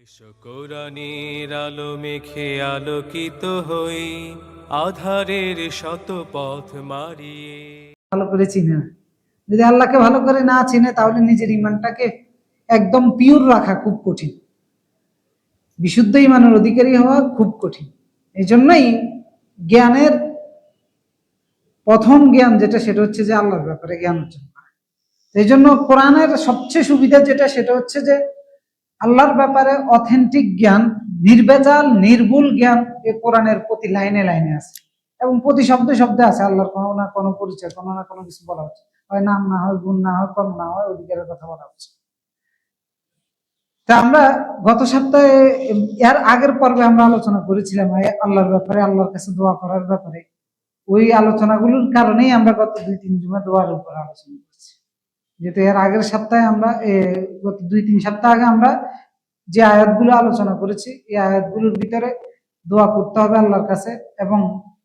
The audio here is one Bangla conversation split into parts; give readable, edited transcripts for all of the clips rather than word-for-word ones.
এসো কোরআনের আলো মেখে আলোকিত হই, আধারের শত পথ মারিয়ে। ভালো করে চিনে না, যদি আল্লাহকে ভালো করে না চিনে তাহলে নিজের ইমানটাকে একদম পিওর রাখা খুব কঠিন, বিশুদ্ধ ইমানের অধিকারী হওয়া খুব কঠিন। এই জন্যই জ্ঞানের প্রথম জ্ঞান যেটা, সেটা হচ্ছে যে আল্লাহর ব্যাপারে জ্ঞান অর্জন করা। এই জন্য কোরআনের সবচেয়ে সুবিধা যেটা, সেটা হচ্ছে যে আল্লাহর ব্যাপারে অথেন্টিক জ্ঞান, নির্ভেজাল নির্ভুল জ্ঞান এ কোরআনের প্রতি লাইনে লাইনে আছে এবং প্রতি শব্দে শব্দে আছে আল্লাহর কোনো না কোনো পরিচয়, কোনো না কোনো কিছু বলা হচ্ছে, হয় নাম না হয়, গুণ না হয়, কম না হয়, অধিকারের কথা বলা হচ্ছে। তা আমরা গত সপ্তাহে এর আগের পর্বে আমরা আলোচনা করেছিলাম আল্লাহর ব্যাপারে, আল্লাহর কাছে দোয়া করার ব্যাপারে। ওই আলোচনাগুলোর কারণেই আমরা গত 2-3 জুমা দোয়ার উপর আলোচনা করছি। যেহেতু এর আগের সপ্তাহে আমরা গত 2-3 সপ্তাহ আগে আমরা যে আয়াতগুলো আলোচনা করেছি, এই আয়াতগুলোর ভিতরে দোয়া করতে হবে আল্লাহর কাছে এবং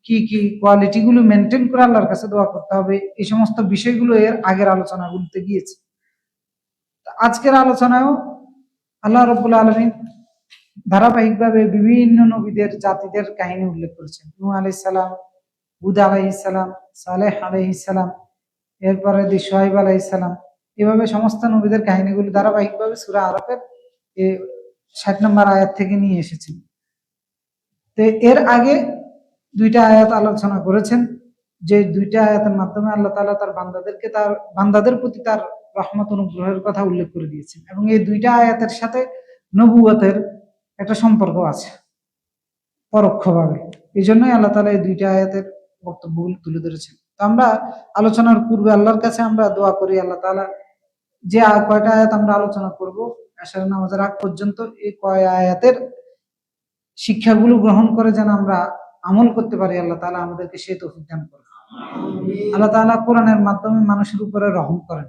কি কি কোয়ালিটি গুলো মেনটেন করে আল্লাহর কাছে দোয়া করতে হবে, এই সমস্ত বিষয়গুলো এর আগের আলোচনাগুলোতে গিয়েছে। আজকের আলোচনায়ও আল্লাহ রাব্বুল আলামিন ধারাবাহিকভাবে বিভিন্ন নবীদের জাতিদের কাহিনী উল্লেখ করেছেন। নূহ আলাইহিস সালাম, হুদ আলাইহিস সালাম, সালেহ আলাইহিস সালাম, এরপরে শুআয়ব আলাইহিস সালাম, এভাবে সমস্ত নবীদের কাহিনীগুলো ধারাবাহিকভাবে সূরা আরাফের 60 নম্বর আয়াত থেকে নিয়ে এসেছেন। তো এর আগে 2টা আয়াত আলোচনা করেছেন, যে 2টা আয়াতের মাধ্যমে আল্লাহ তাআলা তার বান্দাদের প্রতি তার রহমত অনুগ্রহের কথা উল্লেখ করে দিয়েছেন এবং এই 2টা আয়াতের সাথে নবুয়তের একটা সম্পর্ক আছে পরোক্ষভাবে। এই জন্যই আল্লাহ তাআলা এই 2টা আয়াতের বক্তব্যগুলো তুলে ধরেছেন। তো আমরা আলোচনার পূর্বে আল্লাহর কাছে আমরা দোয়া করি, আল্লাহ তাআলা যে কয়টা আয়াত আমরা আলোচনা করব আশার নামাজের আগ পর্যন্ত, এই কয় আয়াতের শিক্ষাগুলো গ্রহণ করে যেন আমরা আমল করতে পারি, আল্লাহ তাআলা আমাদেরকে সেই তৌফিক দান করেন। আল্লাহ তাআলা কোরআনের মাধ্যমে মানুষের উপরে রহম করেন,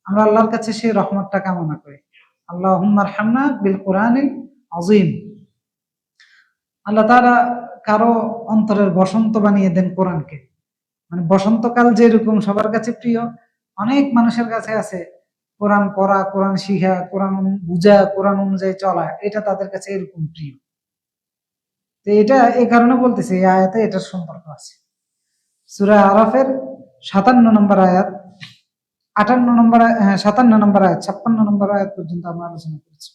আমরা আল্লাহর কাছে সেই রহমতটা কামনা করি। আল্লাহুম্মা আরহামনা বিল কোরআনিল আযীম। আল্লাহ তাআলা কারো অন্তরের বসন্ত বানিয়ে দেন কোরআনকে, মানে বসন্তকাল যেরকম সবার কাছে প্রিয়, অনেক মানুষের কাছে আছে কোরআন পড়া, কোরআন শিখা, কোরআন বুঝা, কোরআন অনুযায়ী চলা, এটা তাদের কাছে এরকম প্রিয়। তো এটা এই কারণে বলতেছে এই আয়াতে এটার সম্পর্ক আছে। সূরা আরাফের 57 নম্বর আয়াত, 58 নম্বর, 57 নম্বর আয়াত, 56 নম্বর আয়াত পর্যন্ত আমরা আলোচনা করেছি।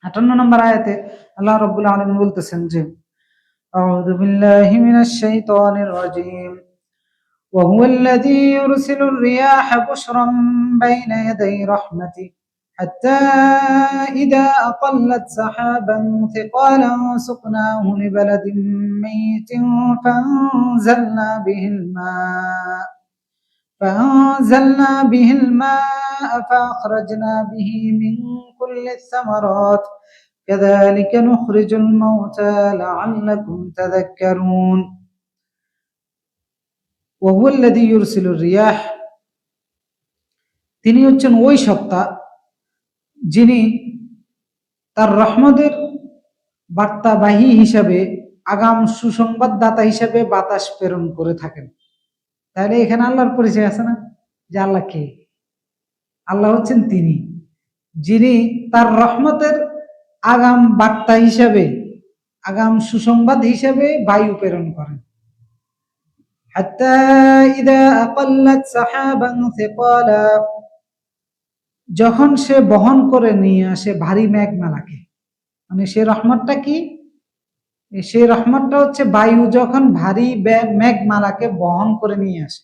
58 নম্বর আয়াতে আল্লাহ রাব্বুল আলামিন বলতেছেন যে আউযু বিল্লাহি মিনাশ শাইতানির রাজীম ওয়া হুয়াল্লাযী ইউরসিলুর রিয়াহা বুশরান বাইনা ইয়াদাই রাহমাতিহি حتى إذا أقلت سحابا ثقالا سقناه لبلد ميت فأنزلنا به الماء فأخرجنا به من كل الثمرات كذلك نخرج الموتى لعلكم تذكرون وهو الذي يرسل الرياح, তিনি হচ্ছেন ওই সত্তা যিনি তার রহমতের বার্তাবাহী হিসাবে, আগাম সুসংবাদদাতা হিসাবে বাতাস প্রেরণ করে থাকেন। তাহলে এখানে আল্লাহর পরিচয় আছে না, যে আল্লাহ কে? আল্লাহ হচ্ছেন তিনি যিনি তার রহমতের আগাম বার্তা হিসাবে, আগাম সুসংবাদ হিসাবে বায়ু প্রেরণ করেন। হাত্তা ইযা আকাল্লাত সাহাবান সিকালা, যখন সে বহন করে নিয়ে আসে ভারী মেঘমালাকে, মানে সে রহমতটা কি? সেই রহমতটা হচ্ছে বায়ু যখন ভারী মেঘমালাকে বহন করে নিয়ে আসে।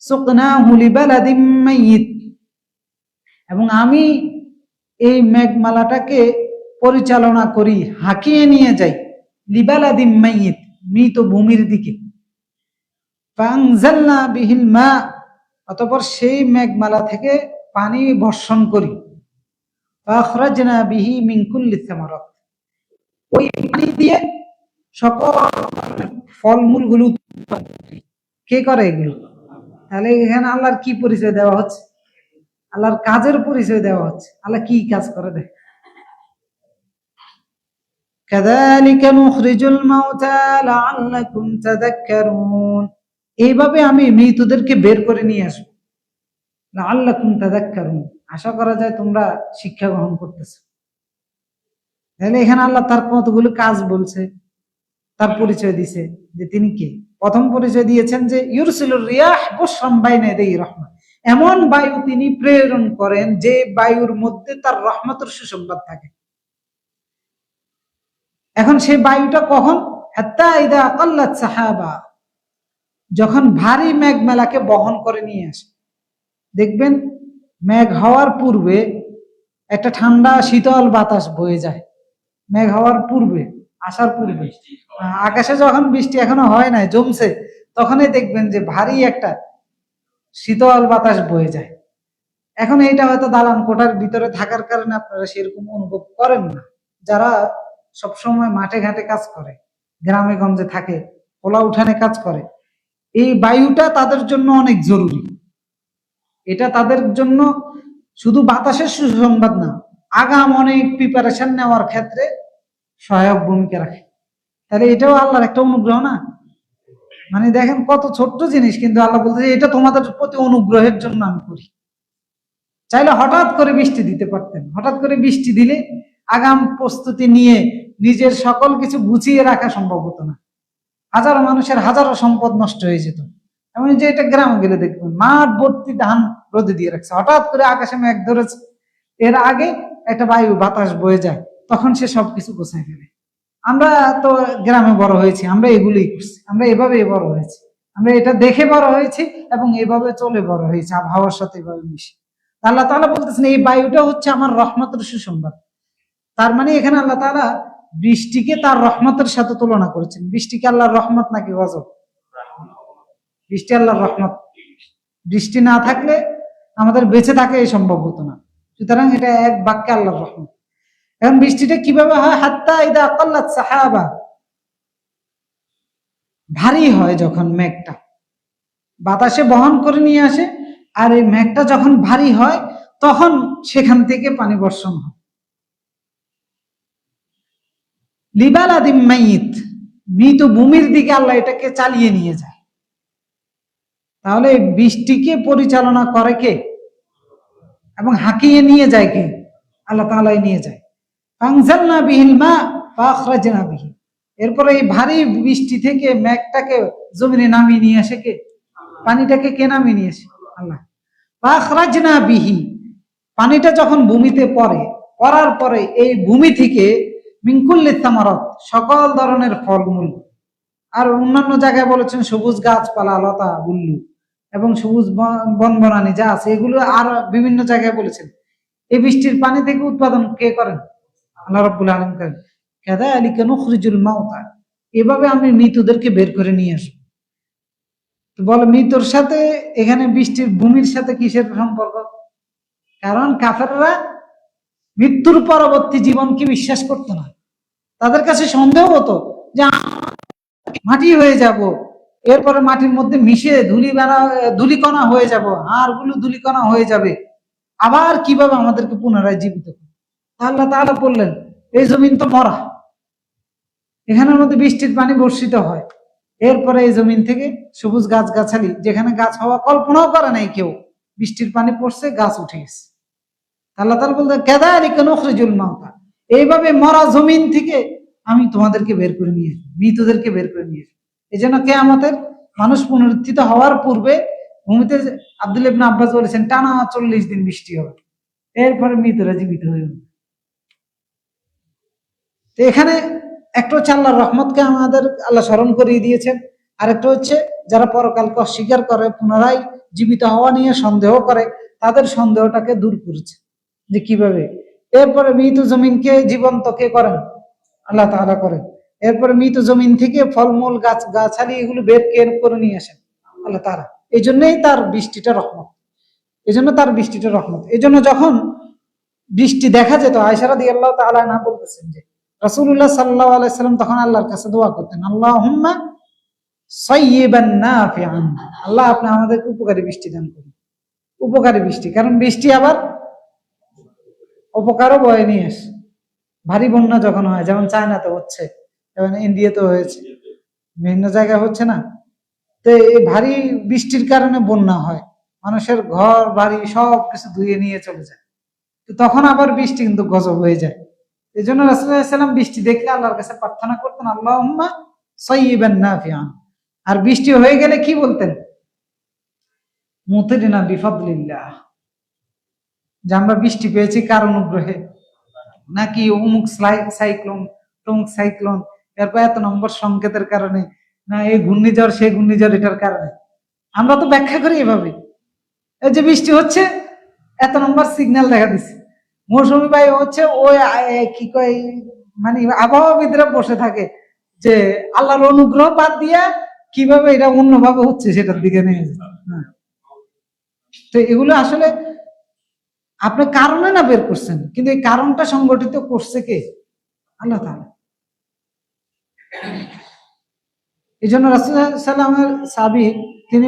সুকনাহু লিবালাদিম মাইয়িত, এবং আমি এই মেঘমালাটাকে পরিচালনা করি, হাঁকিয়ে নিয়ে যাই লিবালাদিম মাইয়িত, মৃত ভূমির দিকে। ফাআনজালনা বিহিল মা, অতঃপর সেই মেঘমালা থেকে পানি বর্ষণ করি। ফাখরাজনা বিহি মিন কুল্লি সামারাত, ওই পানি দিয়ে সকল ফলমূলগুলো কে করে এগুলো? তাহলে এখানে আল্লাহর কি পরিচয় দেওয়া হচ্ছে? আল্লাহর কাজের পরিচয় দেওয়া হচ্ছে। আল্লাহ কি কাজ করে দেয়? কাযালিকা নুখরিজুল মাউতা লাআল্লাকুম তাযাক্কারুন, এইভাবে আমি মৃতদেরকে বের করে নিয়ে আসবো। লাআল্লাকুম তাযাক্কারুন, আশা করা যায় তোমরা শিক্ষা গ্রহণ করতেছো। তাহলে এখানে আল্লাহ তার কতগুলো কাজ বলছে, তার পরিচয় দিছে যে তিনি কে। প্রথম পরিচয় দিয়েছেন যে ইউরসিলুর রিয়াহ বুশরাম বাইনা ইয়াদাই রাহমাহ, এমন বায়ু তিনি প্রেরণ করেন যে বায়ুর মধ্যে তার রহমতের সুসংবাদ থাকে। এখন সেই বায়ুটা কখন? হাত্তা ইদা আকাল্লাত সাহাবা, যখন ভারী মেঘমেলাকে বহন করে নিয়ে আসে। দেখবেন মেঘ হওয়ার পূর্বে একটা ঠান্ডা শীতল বাতাস বয়ে যায়, মেঘ হওয়ার পূর্বে, আসার পূর্বে। আকাশে যখন বৃষ্টি এখনো হয় নাই, জমছে, তখনই দেখবেন যে ভারী একটা শীতল বাতাস বয়ে যায়। এখন এইটা হয়তো দালান কোঠার ভিতরে থাকার কারণে আপনারা সেরকম অনুভব করেন না। যারা সবসময় মাঠে ঘাটে কাজ করে, গ্রামে গঞ্জে থাকে, খোলা উঠানে কাজ করে, এই বায়ুটা তাদের জন্য অনেক জরুরি। এটা তাদের জন্য শুধু বাতাসের সুসংবাদ না, আগাম অনেক প্রিপারেশন নেওয়ার ক্ষেত্রে সহায়ক ভূমিকা রাখে। তাহলে এটাও আল্লাহর একটা অনুগ্রহ না? মানে দেখেন কত ছোট্ট জিনিস, কিন্তু আল্লাহ বলতে এটা তোমাদের প্রতি অনুগ্রহের জন্য আমি করি। চাইলে হঠাৎ করে বৃষ্টি দিতে পারতেন, হঠাৎ করে বৃষ্টি দিলে আগাম প্রস্তুতি নিয়ে নিজের সকল কিছু গুছিয়ে রাখা সম্ভব হতো না, হাজারো মানুষের হাজারো সম্পদ নষ্ট হয়ে যেত। এমন যে এটা গ্রামে গেলে দেখবেন মাঠ ভর্তি ধান রোদে দিয়ে রাখছে, হঠাৎ করে আকাশে মেঘ ধরেছে, এর আগে একটা বায়ু বাতাস বয়ে যায়, তখন সে সবকিছু গোছায় ফেলে। আমরা তো গ্রামে বড় হয়েছি, আমরা এগুলোই করছি, আমরা এভাবে বড় হয়েছি, আমরা এটা দেখে বড় হয়েছি এবং এভাবে চলে বড় হয়েছে, আবহাওয়ার সাথে এভাবে মিশে। আল্লাহ তাআলা বলতেছেন এই বায়ুটা হচ্ছে আমার রহমতের সুসংবাদ। তার মানে এখানে আল্লাহ তাআলা বৃষ্টিকে তার রহমতের সাথে তুলনা করেছেন। বৃষ্টি কি আল্লাহর রহমত নাকি গজব? বৃষ্টি আল্লাহর রহমত। বৃষ্টি না থাকলে আমাদের বেঁচে থাকা এই সম্ভব হতো না, সুতরাং এটা এক বাক্যে আল্লাহর রহমত। এখন বৃষ্টিটা কিভাবে হয়? হাত্তা ইদা আকাল্লাত সাহাবা, ভারী হয় যখন মেঘটা বাতাসে বহন করে নিয়ে আসে, আর এই মেঘটা যখন ভারী হয় তখন সেখান থেকে পানি বর্ষণ হয়। লিবালাদিম মাইয়িত, মৃত ভূমির দিকে আল্লাহ এটাকে চালিয়ে নিয়ে যায়। তাহলে বৃষ্টিকে পরিচালনা করে কে এবং হাঁকিয়ে নিয়ে যায় কে? আল্লাহ তাআলাই নিয়ে যায়। ফানজালনা বিহিল মা ফাখরাজনা বিহি, এরপরে এই ভারী বৃষ্টি থেকে মেঘটাকে জমিনে নামিয়ে নিয়ে আসে কে? পানিটাকে কে নামিয়ে নিয়ে আসে? আল্লাহ। ফাখরাজনা বিহি, পানিটা যখন ভূমিতে পড়ে, পড়ার পরে এই ভূমি থেকে মিন কুল্লি সামারাত, সকল ধরনের ফলমূল, আর অন্যান্য জায়গায় বলেছেন সবুজ গাছপালা লতা গুল্লু এবং সবুজ বনবনানি যা আছে এগুলো, আর বিভিন্ন জায়গায় বলেছেন এই বৃষ্টির পানি থেকে উৎপাদন কে করেন? আল্লাহ রাব্বুল আলামিন করেন। কাযালিকা নুখরিজুল মাউতা, এভাবে আমি মৃতদেরকে বের করে নিয়ে আসবো। তো বলে মৃতর সাথে এখানে বৃষ্টির ভূমির সাথে কিসের সম্পর্ক? কারণ কাফেররা মৃত্যুর পরবর্তী জীবনকে বিশ্বাস করতো না, তাদের কাছে সন্দেহ হতো যে মাটি হয়ে যাব, এরপরে মাটির মধ্যে মিশে ধুলিকণা হয়ে যাব, হাড়গুলো ধুলিকণা হয়ে যাবে, আবার কিভাবে আমাদেরকে পুনরায় জীবিত করবে? আল্লাহ তাআলা বললেন এই জমিন তো মরা, এখানের মধ্যে বৃষ্টির পানি বর্ষিত হয়, এরপরে এই জমিন থেকে সবুজ গাছ গাছালি, যেখানে গাছ হওয়া কল্পনাও করে নাই কেউ, বৃষ্টির পানি পড়ছে গাছ উঠে গেছে। আল্লাহ তাআলা বলতেন কাযালিকা নুখরিজুল মাউতা, এইভাবে মরা জমিন থেকে আমি তোমাদেরকে বের করে নিয়ে আসবো, মৃতদেরকে বের করে নিয়ে আসবো। এই জন্য কিয়ামতের মানুষ পুনরুত্থিত হওয়ার পূর্বে ভূমিতে, আব্দুল্লাহ ইবনে আব্বাস বলেছেন, টানা 40 দিন বৃষ্টি হবে, এরপরে মৃতরা জীবিত হয়ে উঠবে। তো এখানে একটা হচ্ছে আল্লাহর রহমতকে আমাদের আল্লাহ স্মরণ করিয়ে দিয়েছেন, আর একটা হচ্ছে যারা পরকালকে অস্বীকার করে, পুনরায় জীবিত হওয়া নিয়ে সন্দেহ করে, তাদের সন্দেহটাকে দূর করেছে যে কিভাবে। এরপরে মৃত জমিনকে জীবন্ত কে করেন? আল্লাহ তাআলা করেন। এরপরে মৃত জমিন থেকে ফলমূল গাছ গাছালি এগুলো বের করে নিয়ে আসেন আল্লাহ তাআলা। এই জন্যই তার বৃষ্টিটা রহমত, এই জন্য তার বৃষ্টিটা রহমত। এই জন্য যখন বৃষ্টি দেখা যেত, আয়েশা রাদিয়াল্লাহু তাআলা আনহা বলতেছেন যে রাসূলুল্লাহ সাল্লাল্লাহু আলাইহি সাল্লাম তখন আল্লাহর কাছে দোয়া করতেন, আল্লাহুম্মা সাইয়্যিবান নাফিআন, আল্লাহ আপনি আমাদেরকে উপকারী বৃষ্টি দান করুন। উপকারী বৃষ্টি, কারণ বৃষ্টি আবার উপকারও বয়ে নিয়ে আসে। ভারী বন্যা যখন হয়, যেমন চায়নাতে হচ্ছে, যেমন ইন্ডিয়াতে হয়েছে, বিভিন্ন জায়গায় হচ্ছে না, তো এই ভারী বৃষ্টির কারণে বন্যা হয়, মানুষের ঘর বাড়ি সব কিছু ধুয়ে নিয়ে চলে যায়। তো তখন আবার বৃষ্টি কিন্তু গজব হয়ে যায়। এই জন্য রাসূলুল্লাহ সাল্লাল্লাহু আলাইহি ওয়াসাল্লাম বৃষ্টি দেখলে আল্লাহর কাছে প্রার্থনা করতেন, আল্লাহুম্মা সাইয়্যিবান নাফিআন। আর বৃষ্টি হয়ে গেলে কি বলতেন? মুতিরনা বিফাদলিল্লাহ, যে আমরা বৃষ্টি পেয়েছি কার অনুগ্রহে, নাকি অমুক সাইক্লোন তমুক সাইক্লোন, এরপর এত নম্বর সংকেতের কারণে, না এই ঘূর্ণিঝড় সেই ঘূর্ণিঝড় এটার কারণে। আমরা তো ব্যাখ্যা করি এভাবে, এই যে বৃষ্টি হচ্ছে এত নম্বর সিগন্যাল দেখা দিচ্ছে, মৌসুমী বায়ু হচ্ছে, ওই কি কয় মানে আবহাওয়াবিদরা বসে থাকে যে আল্লাহর অনুগ্রহ বাদ দিয়া কিভাবে এটা অন্যভাবে হচ্ছে সেটার দিকে নিয়ে যায়। তো এগুলো আসলে আপনি কারণে না বের করছেন, কিন্তু এই কারণটা সংগঠিত করছে কে? আল্লাহ তাআলা। এই জন্য রাসূলুল্লাহ সাল্লাল্লাহু আলাইহি ওয়াসাল্লামের সাহাবী, তিনি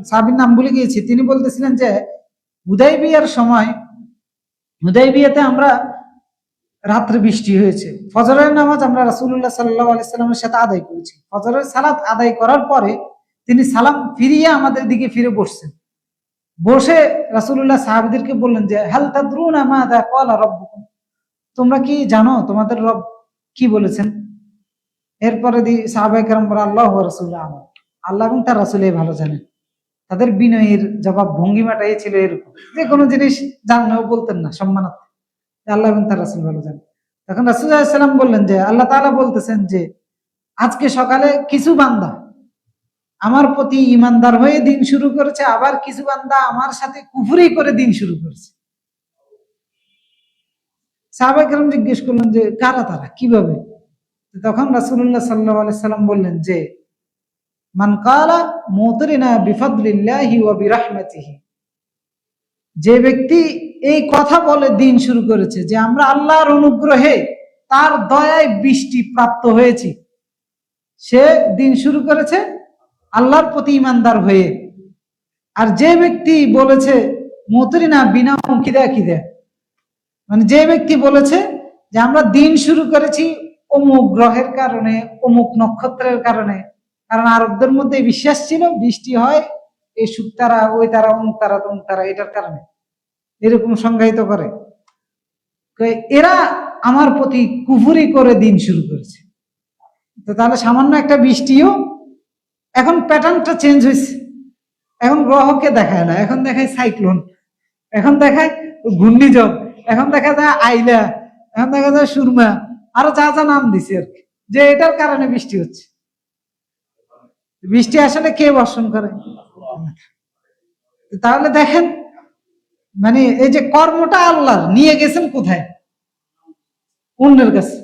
সাহাবীর নাম ভুলে গিয়েছি, তিনি বলতেছিলেন যে হুদাইবিয়ার সময়, হুদাইবিয়াতে আমরা রাত্রে বৃষ্টি হয়েছে, ফজরের নামাজ আমরা রাসূলুল্লাহ সাল্লাল্লাহু আলাইহি ওয়াসাল্লামের সাথে আদায় করেছি। ফজরের সালাত আদায় করার পরে তিনি সালাম ফিরিয়ে আমাদের দিকে ফিরে বসছেন। বসে রাসূলুল্লাহ সাহাবীদেরকে বললেন যে হাল তাদরুনা মাযা ক্বালা রাব্বুকুম, তোমরা কি জানো তোমাদের রব কি বলেছেন? এরপরে সাহাবায়ে কেরাম বলে আল্লাহু ওয়া রাসূলুহু আ'লাম, আল্লাহ এবং তার রাসূল ভালো জানেন। তাদের বিনয়ের জবাব ভঙ্গিমাটাই ছিল এরকম, যে কোনো জিনিস জানলেও বলতেন না সম্মানার্থে, আল্লাহ এবং তার রাসূল ভালো জানেন। তখন রাসূলুল্লাহ সাল্লাল্লাহু আলাইহি ওয়াসাল্লাম বললেন যে আল্লাহ তাআলা বলতেছেন যে আজকে সকালে কিছু বান্দা আমার প্রতি ঈমানদার হয়ে দিন শুরু করেছে, আবার কিছু বান্দা আমার সাথে কুফরি করে দিন শুরু করেছে। সাহাবায়ে কেরাম জিজ্ঞেস করলেন যে কারা তারা, কিভাবে? তখন রাসূলুল্লাহ সাল্লাল্লাহু আলাইহি ওয়াসাল্লাম বললেন যে মান ক্বালা মুতিরনা বিফাদলিল্লাহি ওয়া বিরাহমাতিহি, যে ব্যক্তি এই কথা বলে দিন শুরু করেছে যে আমরা আল্লাহর অনুগ্রহে তার দয়ায় বৃষ্টি প্রাপ্ত হয়েছি, সে দিন শুরু করেছে আল্লাহর প্রতি ঈমানদার হয়ে। আর যে ব্যক্তি বলেছে মুতিরনা বিনা খিদা খিদা, মানে যে ব্যক্তি বলেছে যে আমরা দিন শুরু করেছি অমুক গ্রহের কারণে, অমুক নক্ষত্রের কারণে, কারণ আরবদের মধ্যে বিশ্বাস ছিল বৃষ্টি হয় এই সুখ তারা, ওই তারা, অমুক তারা, তমুক তারা, এটার কারণে এরকম সংজ্ঞায়িত করে। এরা আমার প্রতি কুফরি করে দিন শুরু করেছে। তো তাহলে সামান্য একটা বৃষ্টিও এখন প্যাটার্নটা চেঞ্জ হয়েছে, এখন গ্রহকে দেখায় না, এখন দেখায় সাইক্লোন, এখন দেখায় ঘূর্ণিঝড়, এখন দেখা যায় আইলা, এখন দেখা যায় সুরমা, আরো যা যা নাম দিছে আর কি, যে এটার কারণে বৃষ্টি হচ্ছে। বৃষ্টি আসলে কে বর্ষণ করে? তাহলে দেখেন মানে এই যে কর্মটা আল্লাহ নিয়ে গেছেন কোথায়? অন্যের কাছে।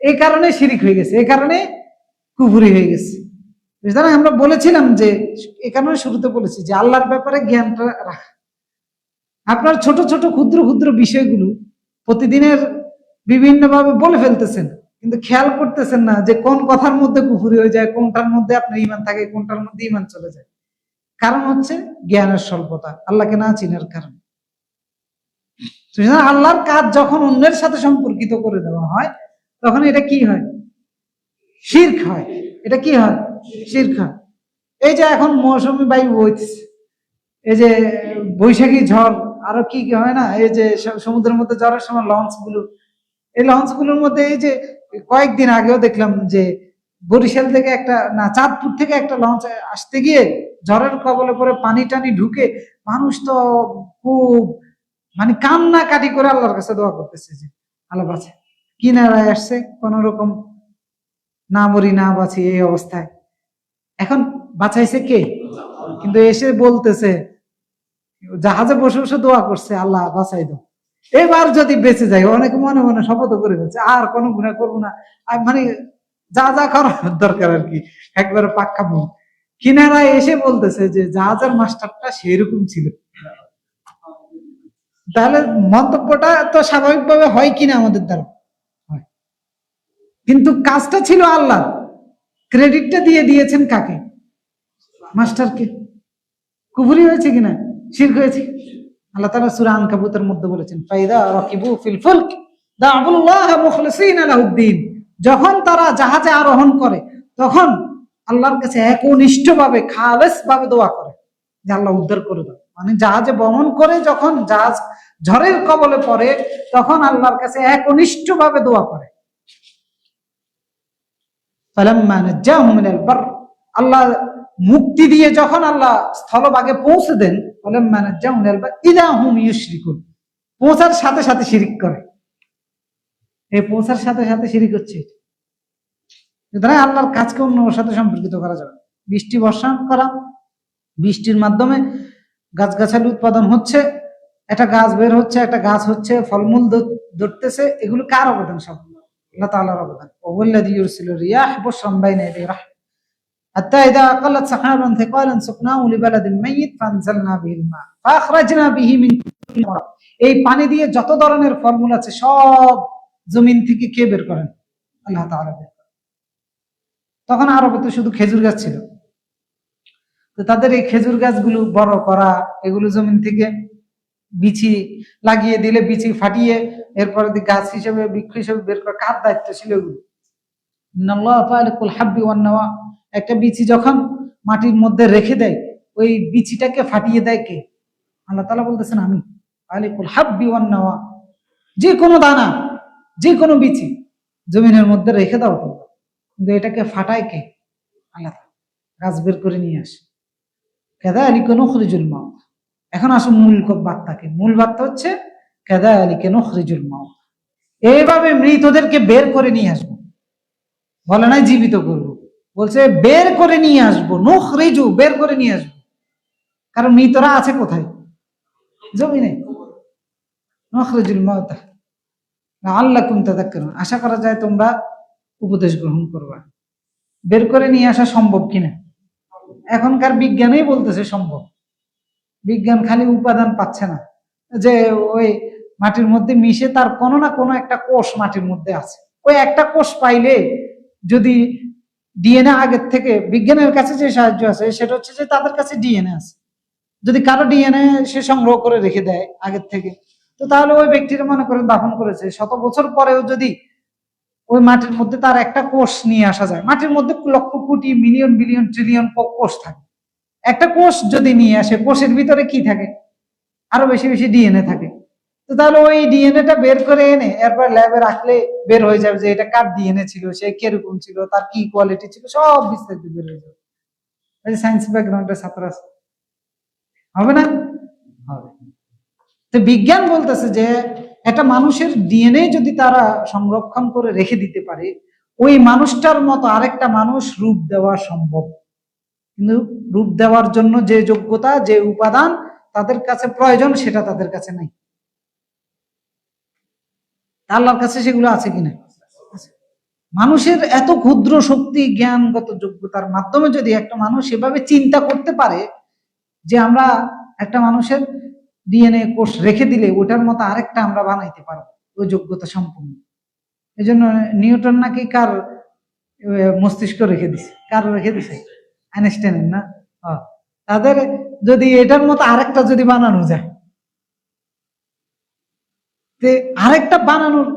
এই কারণে শিরিক হয়ে গেছে, এই কারণে কুফরি হয়ে গেছে। আমরা বলেছিলাম যে এই কারণে শুরুতে বলেছি যে আল্লাহর ব্যাপারে জ্ঞানটা রাখা। আপনার ছোট ছোট ক্ষুদ্র ক্ষুদ্র বিষয়গুলো প্রতিদিনের বিভিন্ন ভাবে বলে ফেলতেছেন, কিন্তু খেয়াল করতেছেন না যে কোন কথার মধ্যে কুফরি হয়ে যায়, কোনটার মধ্যে আপনার ঈমান থাকে, কোনটার মধ্যে ঈমান চলে যায়। কারণ হচ্ছে জ্ঞানের স্বল্পতা, আল্লাহকে না চিনার কারণে। আল্লাহর কাজ যখন অন্যের সাথে সম্পর্কিত করে দেওয়া হয় তখন এটা কি হয়? শিরক হয়। এটা কি হয়? শিরক হয়। এই যে এখন মৌসুমী বায়ু বইতেছে, এই যে বৈশাখী ঝড়, আরো কি কি হয় না, এই যে সমুদ্রের মধ্যে ঝড়ের সময় লঞ্চ গুলো, এই লঞ্চ গুলোর মধ্যে এই যে কয়েকদিন আগেও দেখলাম যে বরিশাল থেকে একটা, না চাঁদপুর থেকে একটা লঞ্চ আসতে গিয়ে ঝড়ের কবলে পরে পানি টানি ঢুকে মানুষ তো খুব মানে কান্না কাটি করে আল্লাহর কাছে দোয়া করতেছে যে আল্লাহ বাঁচে, কিনারায় আসছে কোন রকম না মরি না বাঁচি এই অবস্থায়। এখন বাঁচাইছে কে? কিন্তু এসে বলতেছে জাহাজে বসে বসে দোয়া করছে আল্লাহ বাঁচাই দাও, এবার যদি বেঁচে যায়। অনেকে মনে মনে শপথ করে ফেলছে আর কোনো গুনাহ করবো না, মানে যা যা করার দরকার আর কি একবারে পাক্কা মন। কিনারায় এসে বলতেছে যে জাহাজের মাস্টারটা সেরকম ছিল। তাহলে মন্তব্যটা তো স্বাভাবিকভাবে হয় কিনা আমাদের দ্বারা হয়, কিন্তু কাজটা ছিল আল্লাহ, ক্রেডিটটা দিয়ে দিয়েছেন কাকে? মাস্টারকে। কুফরি হয়েছে কিনা? শিরক হয়েছে। আল্লাহ তাআলা সূরা আনকাবুতের মধ্যে বলেছেন ফাইদা রাকিবু ফিল ফুলক দা'উল্লাহ মুখলিসিনা লাহুদ্দিন, যখন তারা জাহাজে আরোহণ করে তখন আল্লাহর কাছে একনিষ্ঠভাবে খালেস ভাবে দোয়া করে যে আল্লাহ উদ্ধার করে দাও। মানে জাহাজে ভ্রমণ করে যখন জাহাজ ঝড়ের কবলে পড়ে তখন আল্লাহর কাছে একনিষ্ঠ ভাবে দোয়া করে। ফালাম্মা নাজ্জাহুম মিনাল বারর, আল্লাহ মুক্তি দিয়ে যখন আল্লাহ স্থলভাগে পৌঁছে দেন, ফালাম্মা নাজ্জাহুম মিনাল বারর ইযা হুম ইউশরিকুন, পৌঁছার সাথে সাথে শিরিক করে। এই পৌঁছার সাথে সাথে শিরিক হচ্ছে। সুতরাং আল্লাহর কাজকে অন্যের সাথে সম্পর্কিত করা যাবে। বৃষ্টি বর্ষণ করা, বৃষ্টির মাধ্যমে গাছগাছালি উৎপাদন হচ্ছে, একটা গাছ বের হচ্ছে, একটা গাছ হচ্ছে, ফলমূল ধরতেছে, এগুলো কার অবদান? সব আল্লাহ তাআলার অবদান। ওয়াল্লাযী ইউরসিলু রিয়াহ বুশরান বাইনা ইয়াদাই রাহমাহ হাত্তা ইযা আকালাত সাহাবান থিকালান সুকনাহু লিবালাদিন মাইয়িত ফানজালনা বিহিল মা ফাখরাজনা বিহি মিন কুল্লি মারাদ। এই পানি দিয়ে যত ধরনের ফলমূল আছে সব জমিন থেকে কে বের করেন? আল্লাহ তাআলা বের করেন। তখন আরবে তো শুধু খেজুর গাছ ছিল, তো তাদের এই খেজুর গাছগুলো বড় করা, এগুলো জমিন থেকে বিচি লাগিয়ে দিলে বিচি ফাটিয়ে এরপরে গাছ হিসেবে বৃক্ষ হিসেবে বের করা কার দায়িত্ব ছিল? এগুলো ইন্নাল্লাহা ফালিকুল হাব্বি ওয়ান নাওয়া, একটা বিচি যখন মাটির মধ্যে রেখে দেয় ওই বিচিটাকে ফাটিয়ে দেয় কে? আল্লাহ তাআলা বলতেছেন আমি। ফালিকুল হাব্বি ওয়ান নাওয়া, যে কোনো দানা, যে কোনো বিচি জমিনের মধ্যে রেখে দাও তো, কিন্তু এটাকে ফাটায় কে? আল্লাহ। গাছ বের করে নিয়ে আসে। কাযালিকা নুখরিজুল মাউত। এখন আসো মূল বার্তাকে। মূল বার্তা হচ্ছে কাযালিকা নুখরিজুল মাউত, এইভাবে মৃতদেরকে বের করে নিয়ে আসবো। বলে নাই জীবিত করবো, বলছে বের করে নিয়ে আসবো। নুখরিজু, বের করে নিয়ে আসবো। কারণ মৃতরা আছে কোথায়? জমিনে। নুখরিজুল মাউত লাআল্লাকুম তাযাক্কারুন, আশা করা যায় তোমরা উপদেশ গ্রহণ করবা। বের করে নিয়ে আসা সম্ভব কিনা? এখনকার বিজ্ঞানই বলতেছে সম্ভব। বিজ্ঞান খালি উপাদান পাচ্ছে না, যে ওই মাটির মধ্যে মিশে তার কোনো না কোনো একটা কোষ মাটির মধ্যে আছে, ওই একটা কোষ পাইলে যদি ডিএনএ আগের থেকে, বিজ্ঞানের কাছে যে সাহায্য আছে সেটা হচ্ছে যে তাদের কাছে ডিএনএ আছে, যদি কারো ডিএনএ সে সংগ্রহ করে রেখে দেয় আগের থেকে, তো তাহলে ওই ব্যক্তির মনে করেন দাফন করেছে 100 বছর পরেও যদি ওই মাটির মধ্যে তার একটা কোষ নিয়ে আসা যায়, মাটির মধ্যে lakh crore million billion trillion কোষ থাকে, একটা কোষ যদি নিয়ে আসে, কোষের ভিতরে কি থাকে? আরো বেশি বেশি ডিএনএ থাকে। তো তাহলে ওই ডিএনএটা বের করে এনে এরপর ল্যাবে রাখলে বের হয়ে যাবে যে এটা কার ডিএনএ ছিল, সে কিরকম ছিল, তার কি কোয়ালিটি ছিল, সব বিস্তারিত বের হয়ে যাবে। সায়েন্স ব্যাকগ্রাউন্ডের ছাত্র আছে, হবে না? হবে। তো বিজ্ঞান বলতেছে যে একটা মানুষের ডিএনএ যদি তারা সংরক্ষণ করে রেখে দিতে পারে, ওই মানুষটার মতো আরেকটা মানুষ রূপ দেওয়া সম্ভব। কিন্তু রূপ দেওয়ার জন্য যে যোগ্যতা, যে উপাদান তাদের কাছে প্রয়োজন, সেটা তাদের কাছে নাই। আল্লাহর কাছে সেগুলো আছে কিনা? মানুষের এত ক্ষুদ্র শক্তি, জ্ঞানগত যোগ্যতার মাধ্যমে যদি একটা মানুষ এভাবে চিন্তা করতে পারে যে আমরা একটা মানুষের ডিএনএ কোষ রেখে দিলে ওটার মতো আরেকটা আমরা বানাইতে পারবো, ওই যোগ্যতা সম্পূর্ণ। এই জন্য নিউটন নাকি কার মস্তিষ্ক রেখে দিছে? কার রেখে দিছে? আইনস্টাইনের না? তাদের যদি এটার মতো আরেকটা যদি বানানো যায়, আরেকটা বানানোর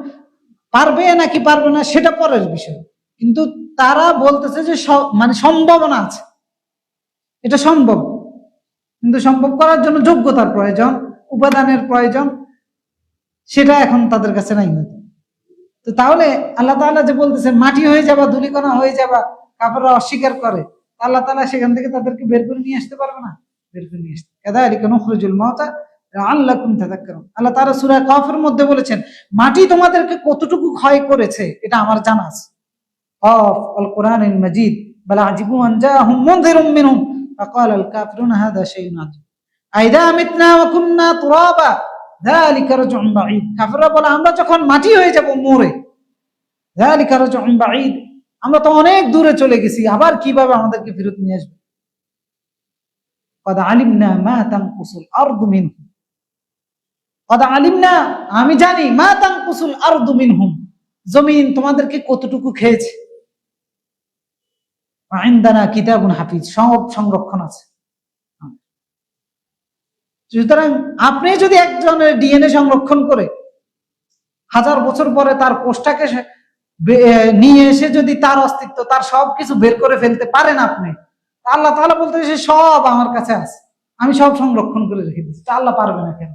পারবে নাকি পারবে না সেটা পরের বিষয়, কিন্তু তারা বলতেছে যে মানে সম্ভাবনা আছে, এটা সম্ভব। কিন্তু সম্ভব করার জন্য যোগ্যতার প্রয়োজন, উপাদানের প্রয়োজন, সেটা এখন তাদের কাছে নাই। তো তাহলে আল্লাহ তাআলা যে বলতেছেন মাটি হয়ে যাবা, ধূলিকণা হয়ে যাবা, কাফেররা অস্বীকার করে, আল্লাহ তাআলা সেখান থেকে তাদেরকে বের করে নিয়ে আসতে পারবে না? বের করে নিয়ে আসতে। কাযালিকা নুখরিজুল মাউতা লাআল্লাকুম তাযাক্কারুন। আল্লাহ তাআলা সূরা কাফের মধ্যে বলেছেন মাটি তোমাদেরকে কতটুকু ক্ষয় করেছে এটা আমার জানা আছে। কাফ আল কুরআনিল মাজিদ বাল আজিবু আন জাআহুম মুনযিরুম মিনহুম ফাকালাল কাফিরুন হাযা শাইউন আযীম আইদা মিতনা ওয়া কুননা তুরাবা যালিকা রাজউন বাঈদ। কাফেররা বলে আমরা যখন মাটি হয়ে যাব মরে, যালিকা রাজউন বাঈদ, আমরা তো অনেক দূরে চলে গেছি, আবার কিভাবে আমাদেরকে ফেরত নিয়ে আসবে? ক্বাদ আলিমনা মা তানকুসুল আরদু মিনহুম, ক্বাদ আলিমনা, আমি জানি, মা তানকুসুল আরদু মিনহুম, জমিন তোমাদেরকে কতটুকু খেয়েছে। ওয়া ইনদানা কিতাবুন হাফিজ, সব সংরক্ষণ আছে। সুতরাং আপনি যদি একজনের ডিএনএ সংরক্ষণ করে 1000 বছর পরে তার কোষটাকে নিয়ে এসে যদি তার অস্তিত্ব, তার সবকিছু বের করে ফেলতে পারেন আপনি, আল্লাহ তাআলা বলতেছে সব আমার কাছে আছে, আমি সব সংরক্ষণ করে রেখে দিচ্ছি, তা আল্লাহ পারবে না কেন?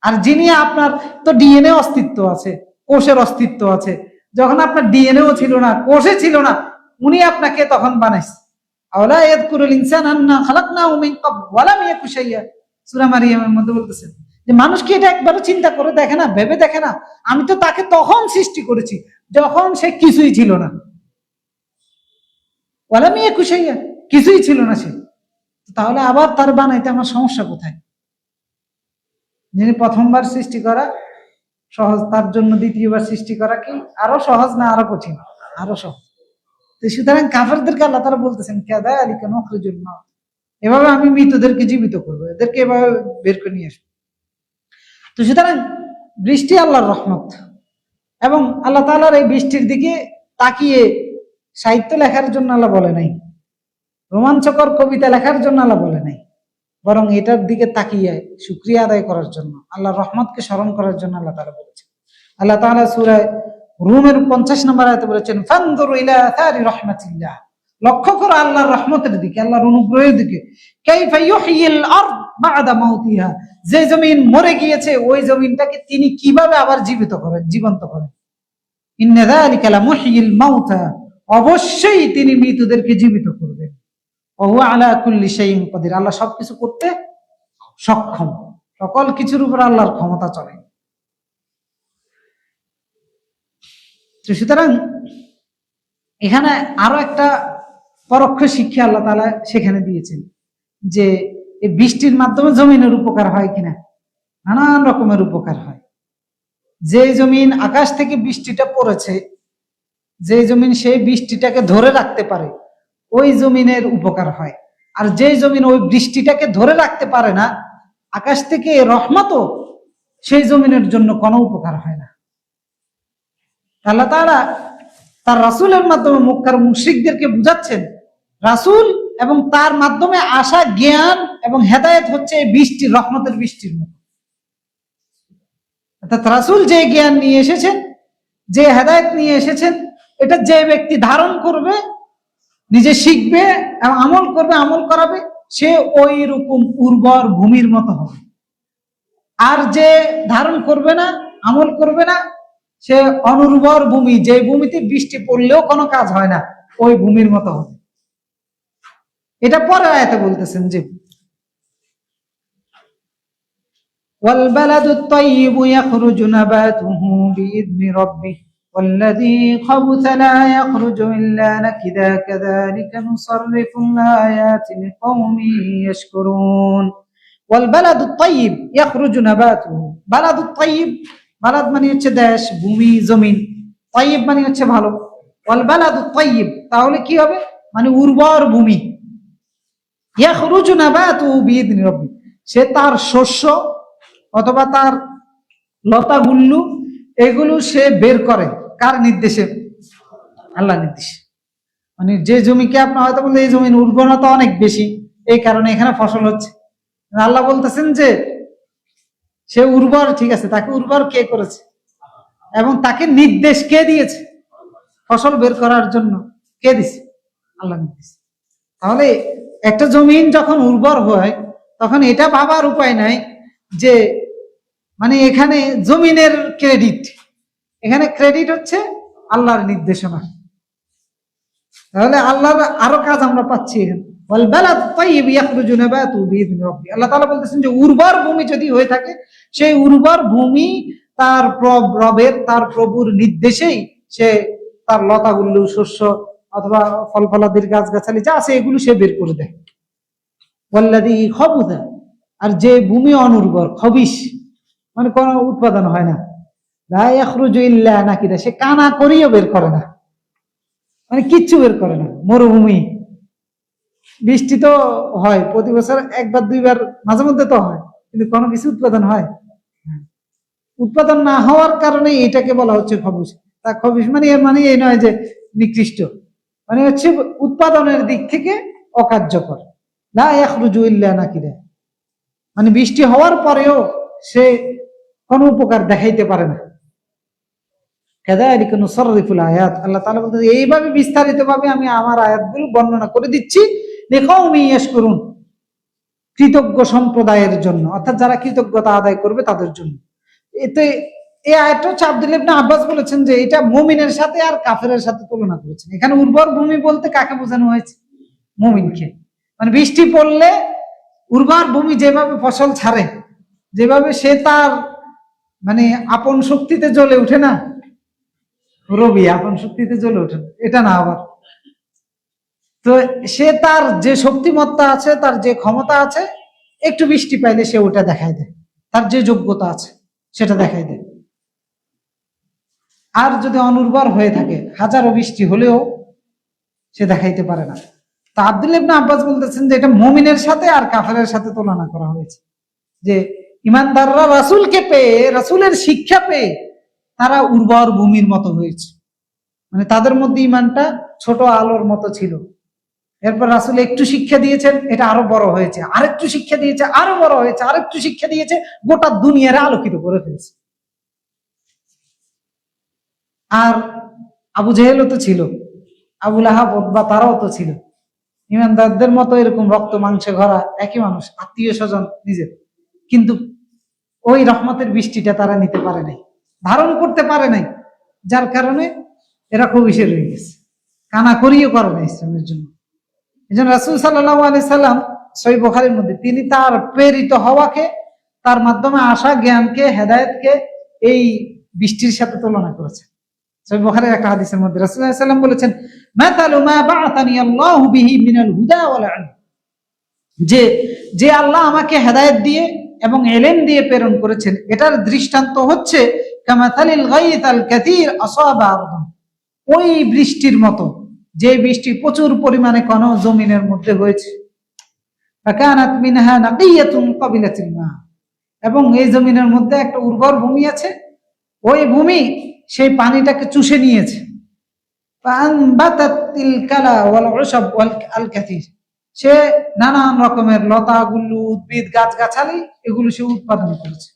আর যিনি আপনার তো ডিএনএ অস্তিত্ব আছে, কোষের অস্তিত্ব আছে, যখন আপনার ডিএনএও ছিল না, কোষে ছিল না, উনি আপনাকে তখন বানাইছে। আওলা ইয়াযকুরুল ইনসান আন্না খালাকনাহু মিন ক্বাবল ওয়া লাম ইয়াকু শাইয়্যা, সূরা মারইয়ামের মধ্যে বলতেছেন যে মানুষ কি এটা একবারও চিন্তা করে দেখে না, ভেবে দেখে না, আমি তো তাকে তখন সৃষ্টি করেছি যখন সে কিছুই ছিল না। ওয়া লাম ইয়াকু শাইয়্যা, কিছুই ছিল না সে, তাহলে আবার তার বানাইতে আমার সমস্যা কোথায়? যিনি প্রথমবার সৃষ্টি করা সহজ, তার জন্য দ্বিতীয়বার সৃষ্টি করা কি আরো সহজ না আরো কঠিন? আরো সহজ। তো সুতরাং কাফেরদেরকে আল্লাহ তাআলা বলতেছেন কাযালিকা নুখরিজুল মাউত, এভাবে আমি মৃতদেরকে জীবিত করবো, এদেরকে এভাবে বের করে নিয়ে আসবো। তো সুতরাং বৃষ্টি আল্লাহর রহমত, এবং আল্লাহ তাআলার এই বৃষ্টির দিকে তাকিয়ে সাহিত্য লেখার জন্য আল্লাহ বলে নাই, রোমাঞ্চকর কবিতা লেখার জন্য আল্লাহ বলে নাই, বরং এটার দিকে তাকিয়ে শুকরিয়া আদায় করার জন্য, আল্লাহর রহমতকে স্মরণ করার জন্য আল্লাহ তাআলা বলেছেন। আল্লাহ তাআলা সূরা রুমের 50 নম্বর আয়াতে বলেছেন ফানজুরু ইলা আথারি রাহমাতিল্লাহ, লক্ষ্য করো আল্লাহর রহমতের দিকে, আল্লাহর অনুগ্রহের দিকে। কাইফা ইউহয়িল আরদ বা'দা মাউতিহা, যে জমিন মরে গিয়েছে ওই জমিনটাকে তিনি কিভাবে আবার জীবন্ত করেন। ইন্না যালিকা লামুহয়িল মাউতা, অবশ্যই তিনি মৃতদেরকে জীবিত করবেন। ওয়া হুয়া আলা কুল্লি শাইইন কাদির, আল্লাহ সবকিছু করতে সক্ষম, সকল কিছুর উপর আল্লাহর ক্ষমতা চলে। সুতরাং এখানে আরো একটা পরোক্ষ শিক্ষা আল্লাহ তাআলা সেখানে দিয়েছেন যে এই বৃষ্টির মাধ্যমে জমিনের উপকার হয় কিনা, নানান রকমের উপকার হয়। যে জমিন আকাশ থেকে বৃষ্টিটা পড়েছে, যে জমিন সেই বৃষ্টিটাকে ধরে রাখতে পারে ওই জমিনের উপকার হয়, আর যে জমিন ওই বৃষ্টিটাকে ধরে রাখতে পারে না, আকাশ থেকে রহমতও সেই জমিনের জন্য কোনো উপকার হয় না। আল্লাহ তাআলা তার রাসূলের মাধ্যমে মক্কার মুশরিকদেরকে বুঝাচ্ছেন, রাসূল এবং তার মাধ্যমে আসা জ্ঞান এবং হেদায়েত হচ্ছে এই বৃষ্টির, রহমতের বৃষ্টির মতো। অর্থাৎ রাসূল যে জ্ঞান নিয়ে এসেছেন, যে হেদায়েত নিয়ে এসেছেন, এটা যে ব্যক্তি ধারণ করবে, নিজে শিখবে এবং আমল করবে, আমল করাবে, সে ওই রকম উর্বর ভূমির মতো হবে। আর যে ধারণ করবে না, আমল করবে না, সে অনুর্বর ভূমি, যে ভূমিতে বৃষ্টি পড়লেও কোনো কাজ হয় না, ওই ভূমির মতো হবে। এটা পরের আয়াতে বলতেছেন যে ওয়াল বালাদুত তাইয়িবু ইয়াখরুজু নাবাতুহু বিইذনি রাব্বিহি ওয়াল্লাযী খাবুসা লা ইয়াখরুজু ইল্লা নাকিদা কাযালিকা নুসাররিফুল আয়াতি লিকাওমিন ইয়াশকুরুন। ওয়াল বালাদুত তাইয়িব ইয়াখরুজু নাবাতুহু, বালাদুত তাইয়িব, বালাদ মানে হচ্ছে দেশ, ভূমি, জমিন, তাইয়িব মানে হচ্ছে ভালো। ওয়াল বালাদুত তাইয়িব তাহলে কি হবে, মানে উর্বর ভূমি। ইয়াখরুজু নাবাতুহু বিইذনি রাব্বিহি, সে তার শস্য অথবা তার লতাগুল্লু এগুলো সে বের করে কার নির্দেশে? আল্লাহ নির্দেশে। মানে যে জমিকে আপনি হয়তো বললেন এই জমির উর্বরতা অনেক বেশি, এই কারণে এখানে ফসল হচ্ছে, আল্লাহ বলতেছেন যে সে উর্বর, ঠিক আছে, তাকে উর্বর কে করেছে এবং তাকে নির্দেশ কে দিয়েছে ফসল বের করার জন্য? কে দিছে? আল্লাহ নির্দেশ। তাহলে একটা জমিন যখন উর্বর হয় তখন এটা ভাবার উপায় নাই যে মানে এখানে জমিনের ক্রেডিট, এখানে ক্রেডিট হচ্ছে আল্লাহর নির্দেশনা। তাহলে আল্লাহর আরো কাজ আমরা পাচ্ছি এখানে। আল্লাহ তাআলা বলতেছেন যে উর্বর ভূমি যদি হয়ে থাকে, সেই উর্বর ভূমি তার রবের, তার প্রভুর নির্দেশেই সে তার লতাগুলো, শস্য অথবা ফল ফলাদির গাছগাছালি যা আছে এগুলো সে বের করে দেয়। ওয়াল্লাযী খাবুসা, আর যে ভূমি অনুর্বর, খবিশ মানে কোনো উৎপাদন হয় না, লা ইয়াখরুজু ইল্লা নাকিদা, সে কানা করিও বের করে না, মানে কিচ্ছু বের করে না। মরুভূমি, বৃষ্টি তো হয় প্রতি বছর একবার দুইবার, মাঝে মধ্যে তো হয়, কিন্তু কোনো কিছু উৎপাদন হয়? উৎপাদন না হওয়ার কারণে এটাকে বলা হচ্ছে খবিশ। তা খবিশ মানে এর মানে এই নয় যে নিকৃষ্ট, মানে হচ্ছে উৎপাদনের দিক থেকে অকার্যকর। লা ইয়াখরুজু ইল্লা নাকিদা, মানে বৃষ্টি হওয়ার পরেও সে কোনো উপকার দেখাইতে পারে না। কাযালিকা নুসাররিফুল আয়াত, আল্লাহ তাআলা বলতে এইভাবে বিস্তারিত ভাবে আমি আমার আয়াতগুলো বর্ণনা করে দিচ্ছি লিকাওমিন ইয়াশকুরুন, কৃতজ্ঞ সম্প্রদায়ের জন্য, অর্থাৎ যারা কৃতজ্ঞতা আদায় করবে তাদের জন্য। এতে এই আয়াতটা হচ্ছে আব্দুল্লাহ ইবনে আব্বাস বলেছেন যে এটা মুমিনের সাথে আর কাফেরের সাথে তুলনা করেছেন। এখানে উর্বর ভূমি বলতে কাকে বোঝানো হয়েছে? মুমিনকে। মানে বৃষ্টি পড়লে উর্বর ভূমি যেভাবে ফসল ছাড়ে, যেভাবে সে তার মানে আপন শক্তিতে জ্বলে উঠে না, রবি আপন শক্তিতে জ্বলে ওঠে না, এটা না, আবার তো সে তার যে শক্তিমত্তা আছে, তার যে ক্ষমতা আছে, একটু বৃষ্টি পাইলে সে ওটা দেখাই দেয়, তার যে যোগ্যতা আছে সেটা দেখাই দেয়। আর যদি অনুর্বর হয়ে থাকে, হাজারো বৃষ্টি হলেও সে দেখাইতে পারে না। তা আব্দুল্লাহ ইবনে আব্বাস বলতেছেন যে এটা মুমিনের সাথে আর কাফেরের সাথে তুলনা করা হয়েছে, যে ইমানদাররা রাসূলকে পেয়ে, রাসূলের শিক্ষা পেয়ে তারা উর্বর ভূমির মতো হয়েছে। মানে তাদের মধ্যে ইমানটা ছোট আলোর মতো ছিল, এরপর রাসূল একটু শিক্ষা দিয়েছেন, এটা আরো বড় হয়েছে, আরেকটু শিক্ষা দিয়েছে, আরো বড় হয়েছে, আরেকটু শিক্ষা দিয়েছে, গোটা দুনিয়ারে আলোকিত করে ফেলেছে। আর আবু জেহেলও তো ছিল, আবু লাহাব বা তারাও তো ছিল ইমানদারদের মতো, এরকম রক্ত মাংসে ভরা একই মানুষ, আত্মীয় স্বজন নিজের, কিন্তু ওই রহমতের বৃষ্টিটা তারা নিতে পারে নাই, ধারণ করতে পারে নাই, যার কারণে এরা খুব ইসে রয়ে গেছে, কানা করিও করে না ইসলামের জন্য। এই জন্য রাসূল সাল্লাল্লাহু আলাইহি সাল্লাম সহিহ বুখারীর মধ্যে তিনি তার প্রেরিত হওয়াকে, তার মাধ্যমে আসা জ্ঞানকে, হেদায়েতকে এই বৃষ্টির সাথে তুলনা করেছেন। সহিহ বুখারীর একটা হাদিসের মধ্যে রাসূল সাল্লাল্লাহু আলাইহি সাল্লাম বলেছেন, মাতালু মা বা'আতানি আল্লাহু বিহি মিনাল হুদা ওয়াল ইলম, যে আল্লাহ আমাকে হেদায়েত দিয়ে এবং ইলম দিয়ে প্রেরণ করেছেন, এটার দৃষ্টান্ত হচ্ছে কামাতালিল গায়িতাল কাসীর আসাবা আরদান, ওই বৃষ্টির মতো যে বৃষ্টি প্রচুর পরিমাণে কোন জমিনের মধ্যে হয়েছে, ফাকানাত মিনহা নাকিয়াতুন কাবিলাতিল মা, এবং এই জমিনের মধ্যে একটা উর্বর ভূমি আছে, ওই ভূমি সেই পানিটাকে চুষে নিয়েছে, ফাআনবাতাতিল কালা ওয়াল উশব ওয়াল আল কাসীর, সে নানান রকমের লতা গুল্লু, উদ্ভিদ, গাছগাছালি এগুলো সে উৎপাদন করেছে,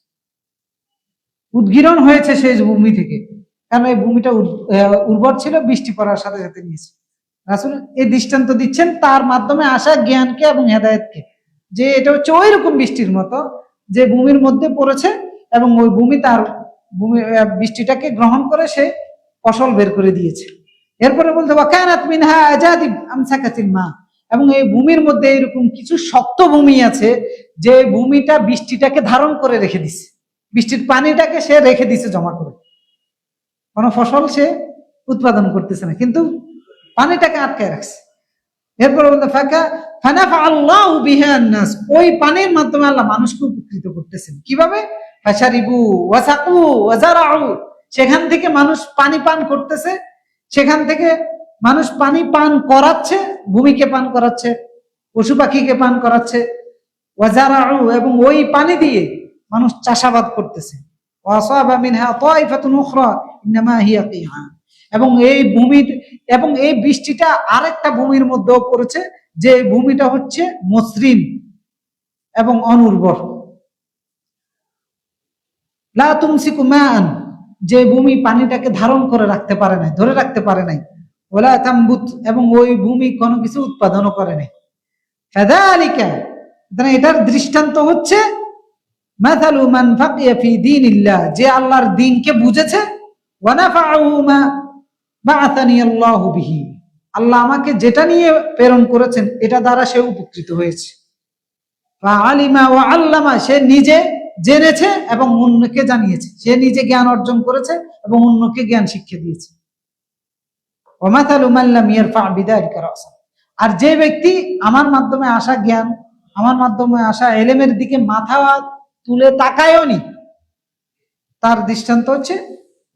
উদ্গীরণ হয়েছে সেই ভূমি থেকে, কারণ এই ভূমিটা উর্বর ছিল, বৃষ্টি পড়ার সাথে সাথে নিয়েছে। রাসূল এই দৃষ্টান্ত দিচ্ছেন তার মাধ্যমে আসা জ্ঞানকে এবং হেদায়েতকে, যে এটা হচ্ছে ওই রকম বৃষ্টির মতো যে ভূমির মধ্যে পড়েছে এবং ওই ভূমি তার বৃষ্টিটাকে গ্রহণ করে সে ফসল বের করে দিয়েছে। এরপরে বলতে ওয়াকানাত মিনহা আজাদিব আমসাকাতিল মা, এবং এই ভূমির মধ্যে এরকম কিছু শক্ত ভূমি আছে যে ভূমিটা বৃষ্টিটাকে ধারণ করে রেখে দিছে, বৃষ্টির পানিটাকে সে রেখে দিছে জমা করে, কোন ফসল সে উৎপাদন করতেছে না, কিন্তু পানিটাকে আটকায় রাখছে। এরপর বলতে ফানাফা আল্লাহু বিহা নাস, ওই পানির মাধ্যমে আল্লাহ মানুষকে উপকৃত করতেছেন। কিভাবে? ফাশারিবু ওয়াসাকু ওয়াজারাউ, সেখান থেকে মানুষ পানি পান করতেছে, সেখান থেকে মানুষ পানি পান করাচ্ছে, ভূমিকে পান করাচ্ছে, পশু পাখিকে পান করাচ্ছে, ওয়াজারাউ, এবং ওই পানি দিয়ে মানুষ চাষাবাদ করতেছে, ওয়াসাবা মিনহা তাইফাতুন উখরা ইনমা হিয়া কিহা, এবং এই ভূমির এবং এই বৃষ্টিটা আরেকটা ভূমির মধ্যেও পড়েছে, যে ভূমিটা হচ্ছে মসৃণ এবং অনুর্বর, লা তুমসিকু মান, যে ভূমি পানিটাকে ধারণ করে রাখতে পারে নাই, ধরে রাখতে পারে নাই, ওয়ালা তামবুত, এবং ওই ভূমি কোনো কিছু উৎপাদনও করে নাই। ফাযালিকা, এটার দৃষ্টান্ত হচ্ছে মাথালু মান ফাকিয়া ফি দীনিল্লাহ, যে আল্লাহর দ্বীনকে বুঝেছে, ওয়া নাফাআহু মা বা'আতানি আল্লাহু বিহি, আল্লাহ আমাকে যেটা নিয়ে প্রেরণ করেছেন এটা দ্বারা সে উপকৃত হয়েছে। আলিমা ওয়া আল্লামা, সে নিজে জেনেছে এবং অন্যকে জানিয়েছে, সে নিজে জ্ঞান অর্জন করেছে এবং অন্যকে জ্ঞান শিক্ষা দিয়েছে। ওয়া মাথালু মান লাম ইয়ারফা বিযালিকা রাসা, আর যে ব্যক্তি আমার মাধ্যমে আসা জ্ঞান, আমার মাধ্যমে আসা ইলমের দিকে মাথা তুলে তাকায়নি, তার দৃষ্টান্ত হচ্ছে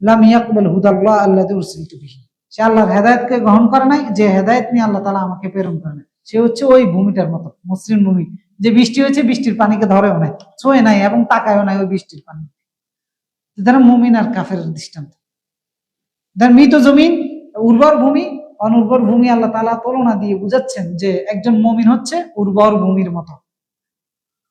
লাম ইয়াকবাল হুদাল্লাহ আল্লাযী উরসিলতু বিহি, সে আল্লাহর হেদায়েতকে গ্রহণ করে নাই, যে হেদায়েত নিয়ে আল্লাহ তাআলা আমাকে প্রেরণ করেন, সে হচ্ছে ওই ভূমিটার মতো, মসৃণ ভূমি, যে বৃষ্টি হয়েছে, বৃষ্টির পানিকে ধরেও নাই, ছোঁয়ে নাই এবং তাকায়ও নাই ওই বৃষ্টির পানি। যারা মুমিন আর কাফেরের দৃষ্টান্ত, যারা মৃত জমিন, উর্বর ভূমি, অনুর্বর ভূমি, আল্লাহ তাআলা তুলনা দিয়ে বুঝাচ্ছেন যে একজন মুমিন হচ্ছে উর্বর ভূমির মতো,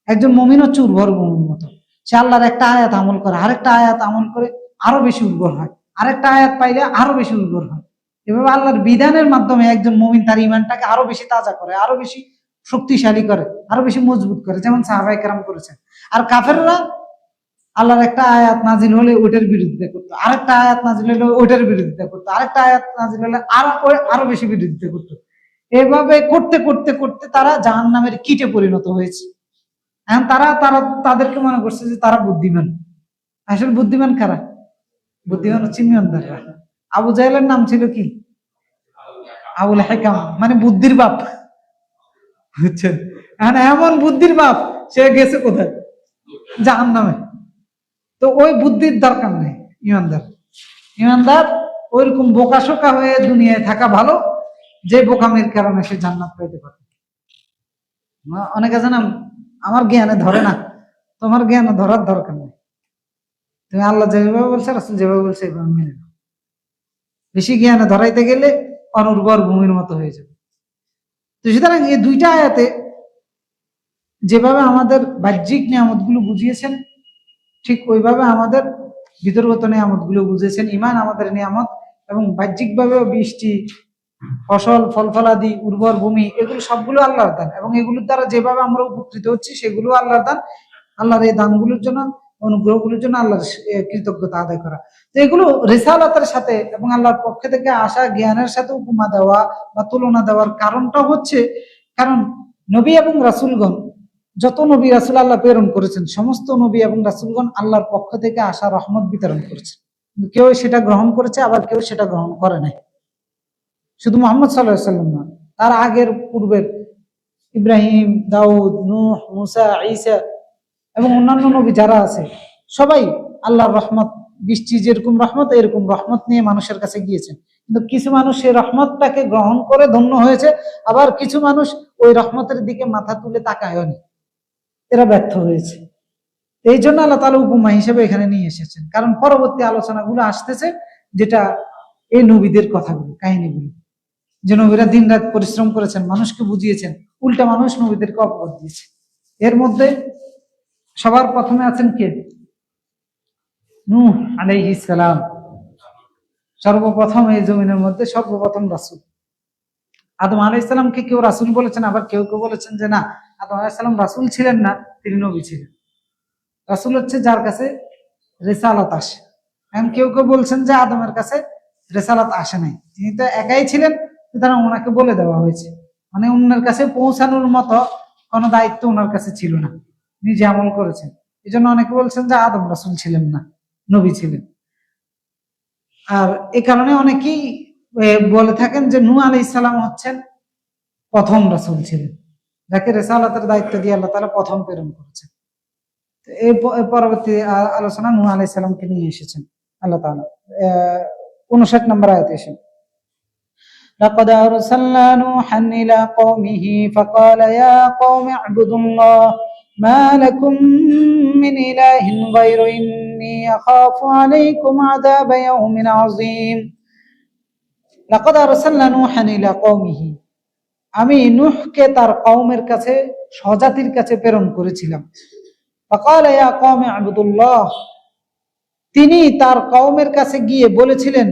একজন মুমিন হচ্ছে উর্বর ভূমির মতো, সে আল্লাহর একটা আয়াত আমল করে, আরেকটা আয়াত আমল করে আরো বেশি উর্বর হয়, আরেকটা আয়াত পাইলে আরো বেশি উর্বর হয়। এভাবে আল্লাহর বিধানের মাধ্যমে একজন মুমিন তার ঈমানটাকে আরো বেশি তাজা করে, আরো বেশি শক্তিশালী করে, আরো বেশি মজবুত করে, যেমন সাহাবায়ে কেরাম করেছেন। আর কাফেররা আল্লাহর একটা আয়াত নাজিল হলে ওইটার বিরোধিতা করতো, আরেকটা আয়াত নাজিল হলে ওইটার বিরোধিতা করতো, আরেকটা আয়াত নাজিল হলে আরো বেশি বিরোধিতা করতো। এভাবে করতে করতে করতে তারা জাহান্নামের কীটে পরিণত হয়েছে। এখন তারা তারা তাদেরকে মনে করছে যে তারা বুদ্ধিমান। আসলে বুদ্ধিমান কারা? বুদ্ধিমান হচ্ছে ইমানদাররা। আবু জাহেলের নাম ছিল কি? আবুল হেকাম, মানে বুদ্ধির বাপ, বুঝছেন? এখন এমন বুদ্ধির বাপ, সে গেছে কোথায়? জাহান্নামে। তো ওই বুদ্ধির দরকার নেই। ইমানদার ওইরকম বোকাশোকা হয়ে দুনিয়ায় থাকা ভালো, যে বোকামির কারণে সে জান্নাত পেতে পারে। অনেকে জানা আমার জ্ঞানে ধরে না, তোমার জ্ঞানে ধরার দরকার নেই। তুমি আল্লাহ যেভাবে বলছে, রাসূল যেভাবে বলছে এভাবে মেনে নাও। বেশি জ্ঞানে ধরাইতে গেলে অনুর্বর ভূমির মতো হয়ে যাবে। তো সুতরাং এই দুইটা আয়াতে যেভাবে আমাদের বাহ্যিক নিয়ামতগুলো বুঝিয়েছেন, ঠিক ওইভাবে আমাদের ভিতরগত নিয়ামতগুলো বুঝিয়েছেন। ঈমান আমাদের নিয়ামত, এবং বাহ্যিকভাবে বৃষ্টি, ফসল, ফল ফলাদি, উর্বর ভূমি, এগুলো সবগুলো আল্লাহর দান, এবং এগুলোর দ্বারা যেভাবে আমরা উপকৃত হচ্ছি সেগুলো আল্লাহর দান। আল্লাহর এই দানগুলোর জন্য, অনুগ্রহগুলোর জন্য আল্লাহর কৃতজ্ঞতা আদায় করা। তো এগুলো রিসালাতের সাথে এবং আল্লাহর পক্ষ থেকে আসা জ্ঞানের সাথে উপমা দেওয়া বা তুলনা দেওয়ার কারণটা হচ্ছে, কারণ নবী এবং রাসূলগণ, যত নবী রাসূল আল্লাহ প্রেরণ করেছেন, সমস্ত নবী এবং রাসূলগণ আল্লাহর পক্ষ থেকে আসা রহমত বিতরণ করেছেন। কেউ সেটা গ্রহণ করেছে, আবার কেউ সেটা গ্রহণ করে নাই। শুধু মুহাম্মদ সাল্লাল্লাহু আলাইহি ওয়াসাল্লাম নয়, তার আগের পূর্বের ইব্রাহিম, দাউদ, নূহ, মুসা, ঈসা এবং অন্যান্য নবী যারা আছে, সবাই আল্লাহর রহমত, বৃষ্টি যেরকম রহমত, এরকম রহমত নিয়ে মানুষের কাছে গিয়েছেন। কিন্তু কিছু মানুষ সেই রহমতটাকে গ্রহণ করে ধন্য হয়েছে, আবার কিছু মানুষ ওই রহমতের দিকে মাথা তুলে তাকায়নি, এরা ব্যর্থ হয়েছে। এই জন্য আল্লাহ তাআলা উপমা হিসেবে এখানে নিয়ে এসেছেন, কারণ পরবর্তী আলোচনাগুলো আসতেছে, যেটা এই নবীদের কথাগুলো, কাহিনীগুলো, যে নবীরা দিন রাত পরিশ্রম করেছেন, মানুষকে বুঝিয়েছেন, উল্টা মানুষ নবীদেরকে অপবাদ দিয়েছে। এর মধ্যে সবার প্রথমে আছেন কে? নূহ আলাইহিস সালাম। সর্বপ্রথম এই জমিনের মধ্যে সর্বপ্রথম রাসূল। আদম আলাইহিস সালামকে কেউ রাসূল বলেছেন, আবার কেউ কেউ বলেছেন যে না, আদম আলাইহিস সালাম রাসূল ছিলেন না, তিনি নবী ছিলেন। রাসূল হচ্ছে যার কাছে রিসালাত আসে। এখন কেউ কেউ বলছেন যে আদমের কাছে রিসালাত আসে নাই, তিনি তো একাই ছিলেন, সুতরাং ওনাকে বলে দেওয়া হয়েছে, মানে ওনার কাছে পৌঁছানোর মতো কোনো দায়িত্ব ওনার কাছে ছিল না, নিজে আমল করেছেন। এই জন্য অনেকে বলছেন যে আদম রাসূল ছিলেন না, নবী ছিলেন। আর এই কারণে অনেকেই বলে থাকেন যে নূহ আলাইহিস সালাম হচ্ছেন প্রথম রাসূল ছিলেন, যাকে রিসালাতের দায়িত্ব দিয়ে আল্লাহ তাআলা প্রথম প্রেরণ করেছেন। এই পরবর্তী আলোচনা নূহ আলাইহিস সালামকে নিয়ে এসেছেন আল্লাহ তাআলা। 59 নম্বর আয়াতে এসে لقد أرسلنا نوحا إلى قومه فقال يا قوم اعبدوا الله ما لكم من إله غيره إني أخاف عليكم عذاب يوم عظيم لقد أرسلنا نوحا إلى قومه আমি নূহকে তার কওমের কাছে, স্বজাতির কাছে প্রেরণ করেছিলাম। فقال يا قوم اعبدوا الله, তিনি তার কওমের কাছে গিয়ে বলেছিলেন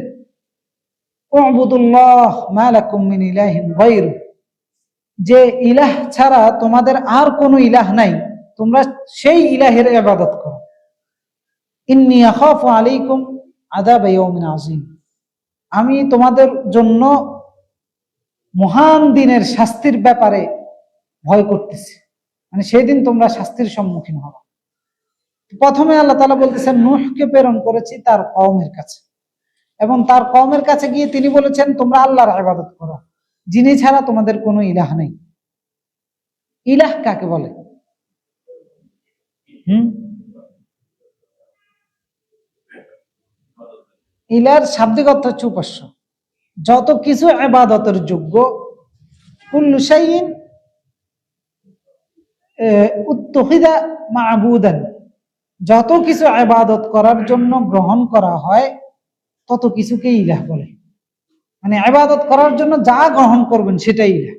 উবুদুল্লাহ মা লাকুম মিন ইলাহিন গায়রু, যে ইলাহ ছাড়া তোমাদের আর কোনো ইলাহ নাই, তোমরা সেই ইলাহের ইবাদত করো। ইন্নী আখাফু আলাইকুম আযাব ইয়াউমিন আযীম, আমি তোমাদের জন্য মহান দিনের শাস্তির ব্যাপারে ভয় করতেছি, মানে সেই দিন তোমরা শাস্তির সম্মুখীন হবে। প্রথমে আল্লাহ তাআলা বলতেছেন নূহকে প্রেরণ করেছি তার কওমের কাছে, এবং তার কওমের কাছে গিয়ে তিনি বলেছেন তোমরা আল্লাহর ইবাদত করো, যিনি ছাড়া তোমাদের কোনো ইলাহ নেই। ইলাহ কাকে বলে? ইলার শাব্দিক অর্থ হচ্ছে উপাস্য, যত কিছু ইবাদতের যোগ্য, কুল্লু শাইইন উত্তখিযা মা'বুদান, যত কিছু ইবাদত করার জন্য গ্রহণ করা হয় তত কিছুকে ইলাহ বলে, মানে ইবাদত করার জন্য যা গ্রহণ করবেন সেটাই ইলাহ।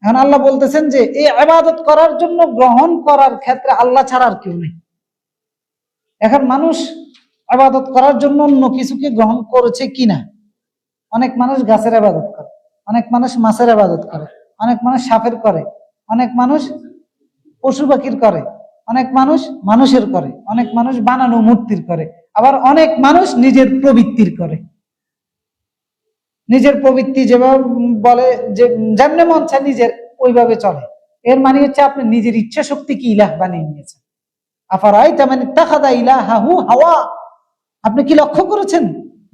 এখন আল্লাহ বলতেছেন যে এই ইবাদত করার জন্য গ্রহণ করার ক্ষেত্রে আল্লাহ ছাড়া আর কেউ নেই। এখন মানুষ ইবাদত করার জন্য অন্য কিছুকে গ্রহণ করেছে কিনা, অনেক মানুষ গাছের ইবাদত করে, অনেক মানুষ মাছের ইবাদত করে, অনেক মানুষ সাপের করে, অনেক মানুষ পশু পাখির করে, অনেক মানুষ মানুষের করে, অনেক মানুষ বানানো মূর্তির করে, আবার অনেক মানুষ নিজের প্রবৃত্তির করে। নিজের প্রবৃত্তি যেভাবে বলে, যে যেমনে মন চায় নিজের ওইভাবে চলে। এর মানে হচ্ছে আপনি নিজের ইচ্ছা শক্তিকে ইলাহ বানিয়ে নিয়েছেন। আফারাইতা মান ইত্তাখাযা ইলাহাহু হাওয়া, আপনি কি লক্ষ্য করেছেন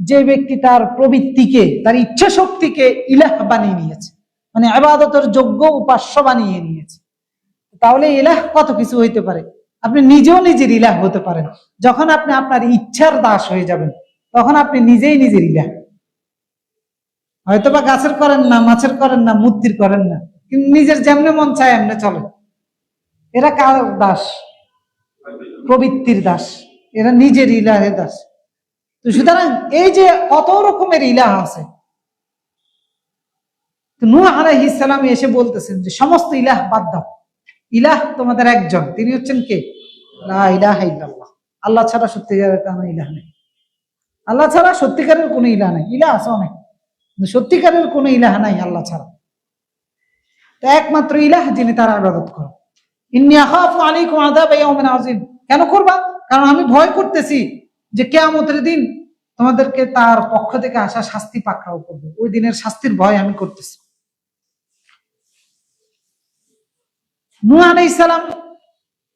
যে ব্যক্তি তার প্রবৃত্তিকে, তার ইচ্ছা শক্তিকে ইলাহ বানিয়ে নিয়েছে, মানে ইবাদতের যোগ্য উপাস্য বানিয়ে নিয়েছে। তাহলে ইলাহ কত কিছু হইতে পারে। আপনি নিজেও নিজের ইলাহ হতে পারেন। যখন আপনি আপনার ইচ্ছার দাস হয়ে যাবেন, তখন আপনি নিজেই নিজের ইলাহ। হয়তোবা গাছের করেন না, মাছের করেন না, মূর্তির করেন না, কিন্তু নিজের যেমনে মন চায় এমনি চলে। এরা কার দাস? প্রবৃত্তির দাস। এরা নিজের ইলাহের দাস। তো সুতরাং এই যে কত রকমের ইলাহ আছে, নূহ আলাইহিস সালাম এসে বলতেছেন যে সমস্ত ইলাহ বাদ দাও, ইলাহ তোমাদের একজন, তিনি হচ্ছেন কে? লা ইলাহা ইল্লাল্লাহ। আল্লাহ ছাড়া সত্যিকারের কোনো ইলাহ নেই। আল্লাহ ছাড়া সত্যিকারের কোনো ইলাহ নেই। ইলাহ আছে অনেক, সত্যিকারের কোনো ইলাহ নাই আল্লাহ ছাড়া। তো একমাত্র ইলাহ যিনি তার ইবাদত করো। ইন্নী আখাফু আলাইকুম আযাব ইয়াউমিন আযীম। কেন করবা? কারণ আমি ভয় করতেছি যে কিয়ামতের দিন তোমাদেরকে তার পক্ষ থেকে আসা শাস্তি পাকড়াও করবে। ওই দিনের শাস্তির ভয় আমি করতেছি। নূহ আলাইহিস সালাম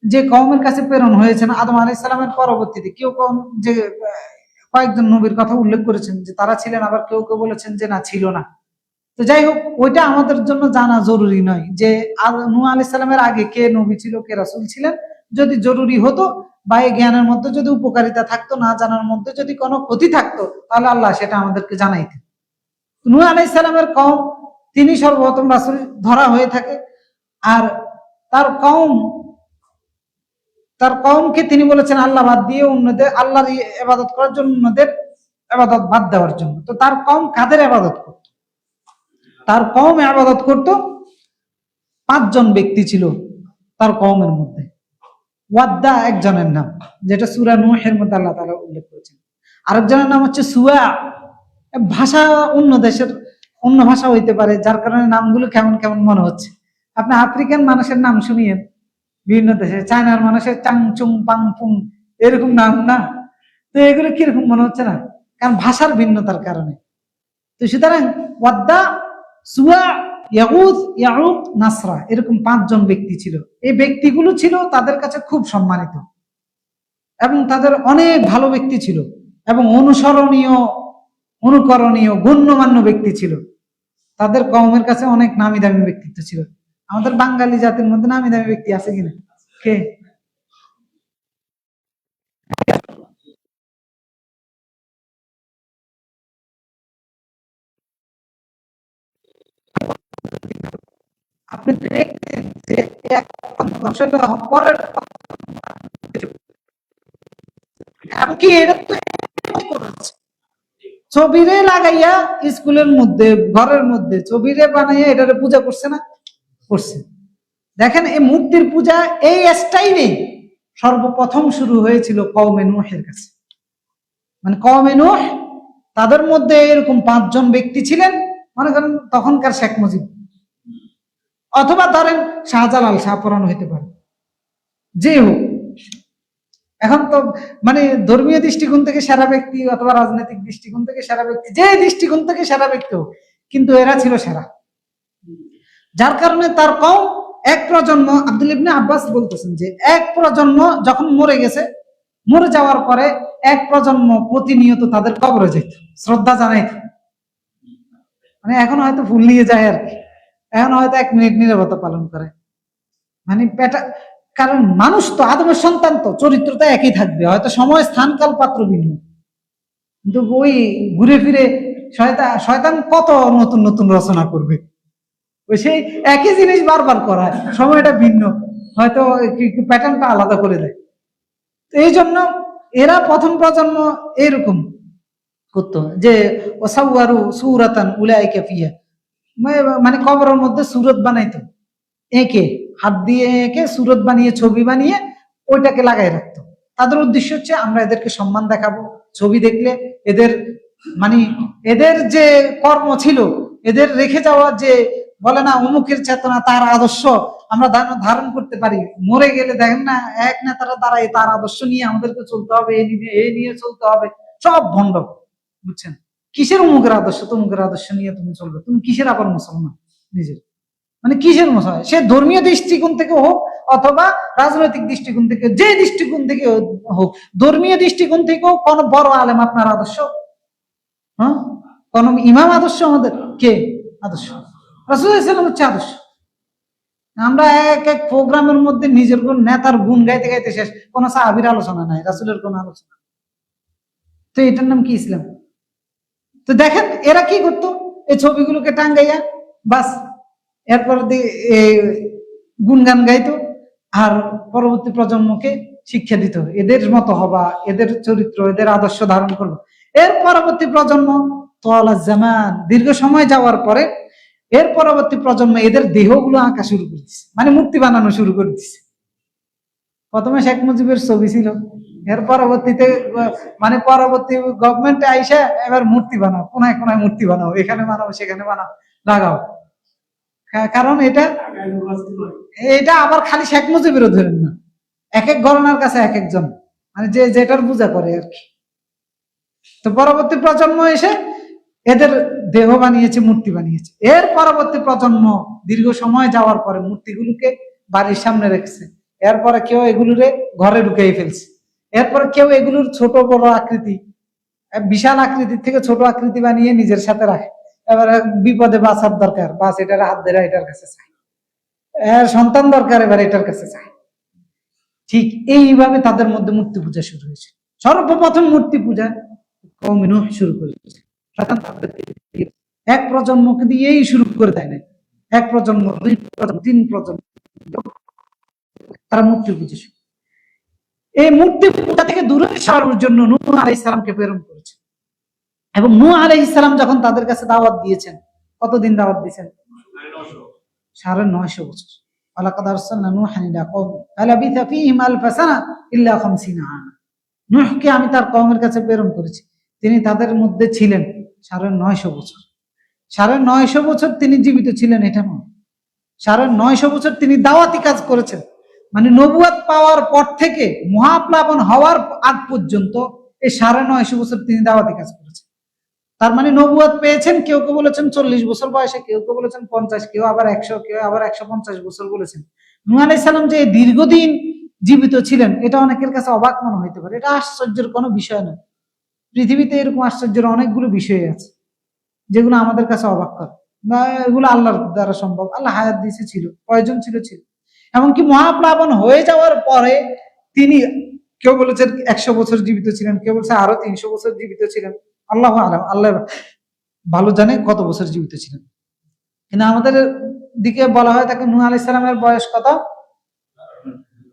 যে কওমের কাছে প্রেরণ হয়েছেন, আদম আলাইহিস সালামের পরবর্তীতে কেউ কোন যে কয়েকজন নবীর কথা উল্লেখ করেছেন যে তারা ছিলেন, আবার কেউ কেউ বলেছেন যে না, ছিল না। তো যাই হোক, ওইটা আমাদের জন্য জানা জরুরি নয় যে নূহ আলাইহিস সালামের আগে কে নবী ছিল, কে রাসূল ছিলেন। যদি জরুরি হতো বা এই জ্ঞানের মধ্যে যদি উপকারিতা থাকতো, না জানার মধ্যে যদি কোনো ক্ষতি থাকতো, তাহলে আল্লাহ সেটা আমাদেরকে জানাইতেন। নূহ আলাইহিস সালামের কওম, তিনি সর্বপ্রথম রাসূল ধরা হয়ে থাকে। আর তার কওমকে তিনি বলেছেন আল্লাহ বাদ দিয়ে অন্যদের, আল্লাহর ইবাদত করার জন্য অন্যদের ইবাদত বাদ দেওয়ার জন্য। তো তার কওম কাদের ইবাদত করত? তার কওম ইবাদত করত 5 জন ব্যক্তি ছিল তার কওমের মধ্যে। ওয়াদ্দা একজনের নাম, যেটা সূরা নূহের মধ্যে আল্লাহ তাআলা উল্লেখ করেছেন। আরেকজনের নাম হচ্ছে সুয়া। ভাষা অন্য দেশের অন্য ভাষা হইতে পারে, যার কারণে নামগুলো কেমন কেমন মনে হচ্ছে। আপনি আফ্রিকান মানুষের নাম শুনিয়েন বিভিন্ন দেশে, চায়নার মানুষের চাংচুং পাংফুং এরকম নাম না? তো এগুলো কিরকম মনে হচ্ছে না? কারণ ভাষার ভিন্নতার কারণে। তো সুতরাং ওয়াদ্দা, সুয়া, ইয়াগুস, ইয়াউক, নাসরা, এরকম 5 জন ব্যক্তি ছিল। এই ব্যক্তিগুলো ছিল তাদের কাছে খুব সম্মানিত এবং তাদের অনেক ভালো ব্যক্তি ছিল এবং অনুসরণীয়, অনুকরণীয়, গণ্যমান্য ব্যক্তি ছিল। তাদের কওমের কাছে অনেক নামি দামি ব্যক্তিত্ব ছিল। আমাদের বাঙালি জাতির মধ্যে নামি দামি ব্যক্তি আছে কিনা? কে? আপনি দেখতেন যে এক বছর পরের, এমনকি এটা তো ছবিরে লাগাইয়া স্কুলের মধ্যে, ঘরের মধ্যে ছবিরে বানাইয়া এটারে পূজা করছে না? করছে। দেখেন, এই মূর্তির পূজা এই স্টাইলে সর্বপ্রথম শুরু হয়েছিল কওমে নূহের কাছে। মানে কওমে নূহ, তাদের মধ্যে এরকম 5 জন ব্যক্তি ছিলেন। মনে করেন তখনকার শেখ মুজিব, অথবা ধরেন শাহজালাল, শাহপরান হইতে পারে, যে হোক। এখন তো মানে ধর্মীয় দৃষ্টিকোণ থেকে সেরা ব্যক্তি অথবা রাজনৈতিক দৃষ্টিকোণ থেকে সেরা ব্যক্তি, যে দৃষ্টিকোণ থেকে সেরা ব্যক্তি হোক, কিন্তু এরা ছিল সেরা। যার কারণে তার কওম এক প্রজন্ম, আব্দুল ইবনে আব্বাস বলতেছেন যে এক প্রজন্ম যখন মরে গেছে, মরে যাওয়ার পরে এক প্রজন্ম প্রতিনিয়ত তাদের কবরে যেত, শ্রদ্ধা জানাইত। মানে এখন হয়তো ফুল নিয়ে যায় আর কি, এখন হয়তো 1 মিনিট নীরবতা পালন করে। মানে কারণ মানুষ তো আদমের সন্তান, তো চরিত্র তো একই থাকবে, হয়তো সময়, স্থান, কাল, পাত্র ভিন্ন, কিন্তু ওই ঘুরে ফিরে শয়তান কত নতুন নতুন রচনা করবে, ওই সেই একই জিনিস বারবার করায়, সময়টা ভিন্ন, হয়তো প্যাটার্নটা আলাদা করে দেয়। তো এই জন্য এরা প্রথম প্রজন্ম এরকম করতো যে ওয়াসাওয়ারু সূরাতান উলাইকা ফিহা, মানে কবরের মধ্যে সূরত বানাইতো, এঁকে হাত দিয়ে এঁকে সূরত বানিয়ে, ছবি বানিয়ে ওইটাকে লাগাই রাখতো। তাদের উদ্দেশ্য হচ্ছে আমরা এদেরকে সম্মান দেখাবো, ছবি দেখলে এদের মানে এদের যে কর্ম ছিল, এদের রেখে যাওয়া যে বলে না অমুকের চেতনা তার আদর্শ আমরা ধারণ করতে পারি, মরে গেলে দেখেন না এক নেতারা দাঁড়ায় তার আদর্শ নিয়ে আমাদেরকে চলতে হবে, এই নিয়ে চলতে হবে, সব ভণ্ড। বুঝছেন? কিসের অমুকের আদর্শ তমুকের আদর্শ নিয়ে তুমি চলবে? তুমি কিসের আবার মুসলমান নিজের? মানে কিসের মুসলমান? সে ধর্মীয় দৃষ্টিকোণ থেকে হোক অথবা রাজনৈতিক দৃষ্টিকোণ থেকে, যে দৃষ্টিকোণ থেকে হোক, ধর্মীয় দৃষ্টিকোণ থেকেও কোন বড় আলেম আপনার আদর্শ? হ্যাঁ, কোন ইমাম আদর্শ? আমাদের কে আদর্শ? রাসূলুল্লাহ সাল্লাল্লাহু আলাইহি ওয়াসাল্লাম হচ্ছে আদর্শ। আমরা এক এক প্রোগ্রামের মধ্যে নিজের কোন নেতার গুণ গাইতে গাইতে শেষ, কোন সাহাবীর আলোচনা নাই, রাসূলের কোন আলোচনা। তো এটার নাম কি ইসলাম? তো দেখেন এরা কি করতো, এই ছবিগুলোকে টাঙ্গাইয়া বাস এরপর গুনগান গাইতো আর পরবর্তী প্রজন্মকে শিক্ষা দিত, এদের মতো হবা, এদের চরিত্র এদের আদর্শ ধারণ করবো। এর পরবর্তী প্রজন্ম তোয়ালা জামান, দীর্ঘ সময় যাওয়ার পরে এর পরবর্তী প্রজন্ম এদের দেহগুলো আঁকা শুরু করে দিচ্ছে, মানে মূর্তি বানানো শুরু করে দিচ্ছে। প্রথমে শেখ মুজিবের ছবি ছিল, এর পরবর্তীতে মানে পরবর্তী গভর্নমেন্টে আইসা এবার মূর্তি বানাও, কোনায় কোনায় মূর্তি বানাও, এখানে বানাও সেখানে বানাও লাগাও। কারণ এটা এটা আবার খালি শেখ মুজিবেরও ধরেন না, এক এক গণনার কাছে এক একজন, মানে যে যেটার পূজা করে আর কি। তো পরবর্তী প্রজন্ম এসে এদের দেহ বানিয়েছে, মূর্তি বানিয়েছে। এর পরবর্তী প্রজন্ম দীর্ঘ সময় যাওয়ার পরে মূর্তিগুলোকে বাড়ির সামনে রেখেছে, এরপরে কেউ এগুলোরে ঘরে ঢুকিয়ে ফেলছে, এরপরে কেউ এগুলোর ছোট বড় আকৃতি, বিশাল আকৃতির থেকে ছোট আকৃতি বানিয়ে নিজের সাথে রাখে। এবারে বিপদে বাঁচার দরকার, বাস এটার হাত ধরে এটার কাছে চায়, এর সন্তান দরকার এবার এটার কাছে চায়। ঠিক এইভাবে তাদের মধ্যে মূর্তি পূজা শুরু হয়েছে। সর্বপ্রথম মূর্তি পূজা কওমে নূহ শুরু করেছে। এক প্রজন্মকে দিয়েই শুরু করে দেয় না, এক প্রজন্ম, দুই প্রজন্ম, তিন প্রজন্ম তারা মূর্তি পূজা শুরু। এই মূর্তি পূজা থেকে দূরে সরানোর জন্য নূহ আলাইহিস সালামকে প্রেরণ করেছে। এবং নূহ আলাইহিস সালাম যখন তাদের কাছে দাওয়াত দিয়েছেন, কতদিন দাওয়াত দিয়েছেন? 950 বছর। ওয়ালাকাদ আরসালনা নূহান ইলা কওমি ফালাবিথা ফীহিম আলফা সানা ইল্লা 50 আম। নূহকে আমি তার কওমের কাছে প্রেরণ করেছি, তিনি তাদের মধ্যে ছিলেন 950 বছর। 950 বছর তিনি জীবিত ছিলেন এটা নয়, 950 বছর তিনি দাওয়াতি কাজ করেছেন। মানে নবুয়ত পাওয়ার পর থেকে মহাপ্লাবন হওয়ার আগ পর্যন্ত এই 950 বছর তিনি দাওয়াতি কাজ করেছেন। তার মানে নবুয়ত পেয়েছেন, কেউ কেউ বলেছেন 40 বছর বয়সে, কেউ কেউ বলেছেন 50, কেউ আবার 100, কেউ আবার 150 বছর বলেছেন। নূহ আলাইহিস সালাম যে দীর্ঘদিন জীবিত ছিলেন এটা অনেকের কাছে অবাক মনে হইতে পারে, এটা আশ্চর্যের কোনো বিষয় নয়। পৃথিবীতে এরকম আশ্চর্যের অনেকগুলো বিষয় আছে যেগুলো আমাদের কাছে অবাক করে না, এগুলো আল্লাহর দ্বারা সম্ভব। আল্লাহ হায়াত দিয়েছে, ছিল প্রয়োজন ছিল। এমনকি মহাপ্লাবন হয়ে যাওয়ার পরে তিনি, কেউ বলেছেন 100 বছর জীবিত ছিলেন, কেউ বলছে আরো 300 বছর জীবিত ছিলেন, আল্লাহ আলাম, আল্লাহ ভালো জানে কত বছর জীবিত ছিলেন। কিন্তু আমাদের দিকে বলা হয় তাকে নূহ আলাইহিস সালামের বয়স কত?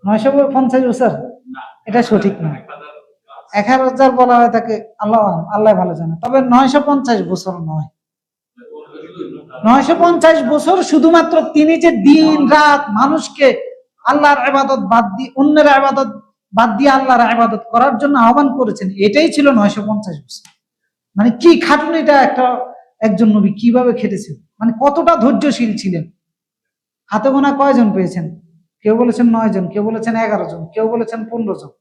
950 বছর। এটা সঠিক না, 1000 বলা হয় তাকে, আল্লাহ আল্লাহ ভালো জানে। তবে 950 বছর নয়, 950 বছর শুধুমাত্র তিনি যে দিন রাত মানুষকে আল্লাহর ইবাদত বাদ দিয়ে, অন্যের ইবাদত বাদ দিয়ে আল্লাহর ইবাদত করার জন্য আহ্বান করেছেন, এটাই ছিল 950 বছর। মানে কি খাটুনিটা একটা একজন নবী কিভাবে খেটেছেন, মানে কতটা ধৈর্যশীল ছিলেন। হাতে গোনা কয়জন পেয়েছেন? কেউ বলেছেন 9 জন, কেউ বলেছেন 11 জন, কেউ বলেছেন 15 জন।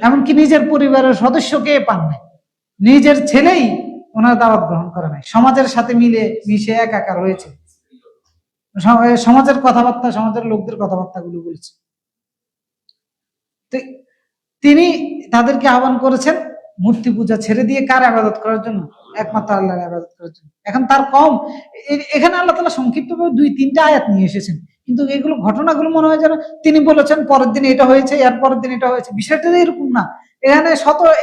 এমনকি নিজের পরিবারের সদস্যকে পান নাই, নিজের ছেলেই ওনার দাওয়াত গ্রহণ করে নাই, সমাজের সাথে মিশে একাকার হয়েছে, সমাজের কথাবার্তা, সমাজের লোকদের কথাবার্তা গুলো বলছে। তিনি তাদেরকে আহ্বান করেছেন মূর্তি পূজা ছেড়ে দিয়ে কার ইবাদত করার জন্য? একমাত্র আল্লাহর ইবাদত করার জন্য। এখন তার কওম, এখানে আল্লাহ তাআলা সংক্ষিপ্তভাবে 2-3টা আয়াত নিয়ে এসেছেন, কিন্তু এগুলো ঘটনাগুলো মনে হয় যেন তিনি বলেছেন পরের দিন এটা হয়েছে, এর পরের দিন এটা হয়েছে, বিষয়টা এরকম না। এখানে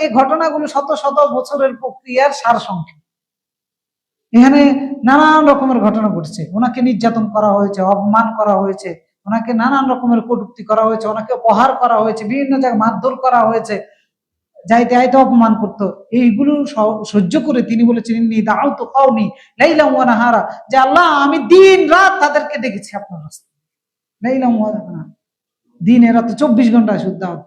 এই ঘটনাগুলো শত শত বছরের প্রক্রিয়ার সার সংক্ষেপ। এখানে নানান রকমের ঘটনা ঘটছে, ওনাকে নির্যাতন করা হয়েছে, অপমান করা হয়েছে, ওনাকে নানান রকমের কটূক্তি করা হয়েছে, ওনাকে প্রহার করা হয়েছে, বিভিন্ন জায়গায় মারধর করা হয়েছে, যাইতে আইতে অপমান করতো। এইগুলো সহ্য করে তিনি বলেছেন ইন্নী দাউতু কওমি লাইলাম ওয়া নাহারা, যে আল্লাহ আমি দিন রাত তাদেরকে ডেকেছি আপনার রাস্তায়। লাইলাম ওয়া নাহারা, দিন রাত 24 ঘন্টা শুধু দাওয়াত।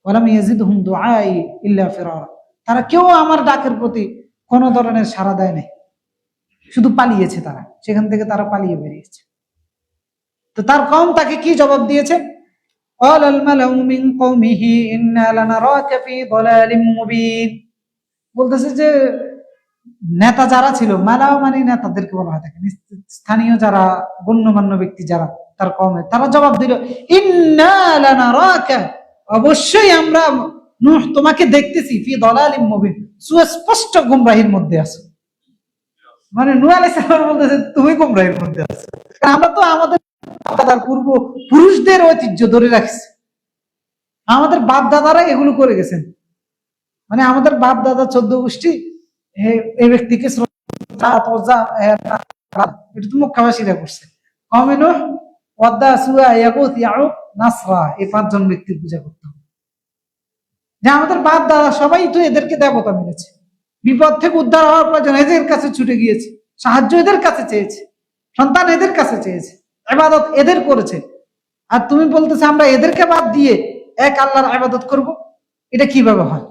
ওয়ালাম ইয়াজিদহুম দুআই ইল্লা ফিরারা, তারা কেউ আমার ডাকের প্রতি কোন ধরনের সাড়া দেয় নাই। শুধু পালিয়েছে তারা, সেখান থেকে তারা পালিয়ে বেরিয়েছে। তো তার কওম তাকে কি জবাব দিয়েছে? قال الملأ من قومه إنا لنراك في ضلال مبين। বলতেছে যে নেতা যারা ছিল, মালাও মানে নেতাদেরকে বলা হয় থাকে, স্থানীয় যারা গণ্যমান্য ব্যক্তি যারা তার কওমে, তারা জবাব দিল ইন্না লানারাকা, অবশ্যই আমরা নূহ তোমাকে দেখতেছি ফি দালালিম মুবিন, সুস্পষ্ট গুমরাহির মধ্যে আছো। মানে নূহ আলাইহিস সালাম বলতেছে তুমি গুমরাহির মধ্যে আছো, কারণ আমরা তো আমাদের দাদার পূর্ব পুরুষদের ঐতিহ্য ধরে রাখছি, আমাদের বাপ দাদারা এগুলো করে গেছেন। মানে আমাদের বাপ দাদা 14 গোষ্ঠী এই ব্যক্তিকে শ্রদ্ধা, এটা তো মক্কাবাসীরা করছে। কওমে নূহ, ওয়াদ্দা, সুয়া, ইয়াগুত, ইয়াউক, নাসরা, এই 5 জন ব্যক্তির পূজা করতে হবে। যে আমাদের বাপ দাদা সবাই তো এদেরকে দেবতা মেনেছে, বিপদ থেকে উদ্ধার হওয়ার প্রয়োজন এদের কাছে ছুটে গিয়েছে, সাহায্য এদের কাছে চেয়েছে, সন্তান এদের কাছে চেয়েছে, ইবাদত এদের করেছে। আর তুমি বলতেছে আমরা এদেরকে বাদ দিয়ে এক আল্লাহর ইবাদত করব, এটা কিভাবে হয়?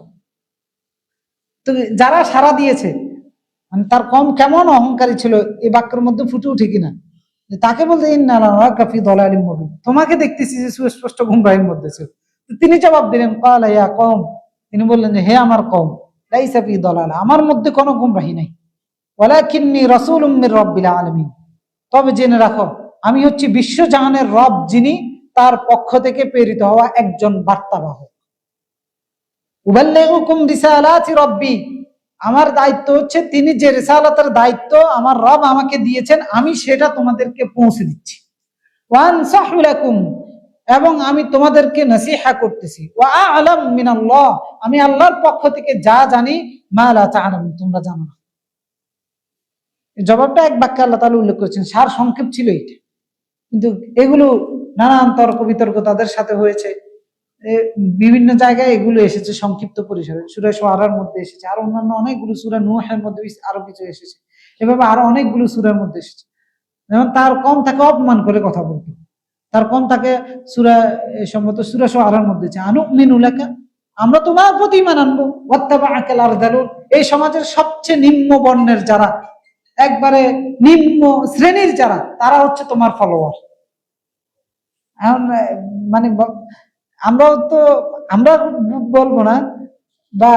তো যারা সারা দিয়েছে, মানে তার কম কেমন অহংকারী ছিল এই বাক্যের মধ্যে ফুটে উঠে কিনা, যে তাকে বলতে ইন্না লানারাকা ফি দালালিম মুবিন, তোমাকে দেখতেছি যে সুস্পষ্ট গুমরাহির মধ্যে ছিল। তো তিনি জবাব দিলেন ক্বালা ইয়া কওম, তিনি বললেন যে হে আমার কওম, লাইসা ফি দালাল, আমার মধ্যে কোনো গুমরাহি নাই, ওয়ালাকিন্নী রাসূলুম মির রাব্বিল আলামিন, তবে জেনে রাখো আমি হচ্ছি বিশ্বজাহানের রব, যিনি তার পক্ষ থেকে প্রেরিত হওয়া একজন বার্তাবাহক। উবাল্লিগুকুম রিসালাতি রাব্বি, আমার দায়িত্ব হচ্ছে তিনি যে রিসালাতের দায়িত্ব আমার রব আমাকে দিয়েছেন আমি সেটা তোমাদেরকে পৌঁছে দিচ্ছি। ওয়া আনসাহু লাকুম, এবং আমি তোমাদেরকে নসিহা করতেছি। ওয়া আ'লাম মিনাল্লাহ, আমি আল্লাহর পক্ষ থেকে যা জানি, মা লা তা'লামুন, তোমরা জানো না। জবাবটা এক বাক্যে আল্লাহ তাআলা উল্লেখ করেছেন, সার সংক্ষেপ ছিল এটা। কিন্তু এগুলো নানান তর্ক বিতর্ক তাদের সাথে হয়েছে, বিভিন্ন জায়গায় এগুলো এসেছে সংক্ষিপ্ত পরিসরে, সূরা শুআরার মধ্যে এসেছে, আর অন্যান্য অনেকগুলো সূরা, নূহের মধ্যে আরো কিছু এসেছে, এভাবে আরো অনেকগুলো সূরার মধ্যে এসেছে। যেমন তার কম তাকে অপমান করে কথা বলতো, তার কম তাকে সূরা সম্ভবত সূরা শুআরার মধ্যে আছে আনুমিনু লাকা, আমরা তোমার প্রতি ঈমান আনবো, ওয়াত্তাবাআকাল আরযালুন, এই সমাজের সবচেয়ে নিম্ন বর্ণের যারা, একবারে নিম্ন শ্রেণীর যারা, তারা হচ্ছে তোমার ফলোয়ার। এখন মানে আমরা বলবো না, বা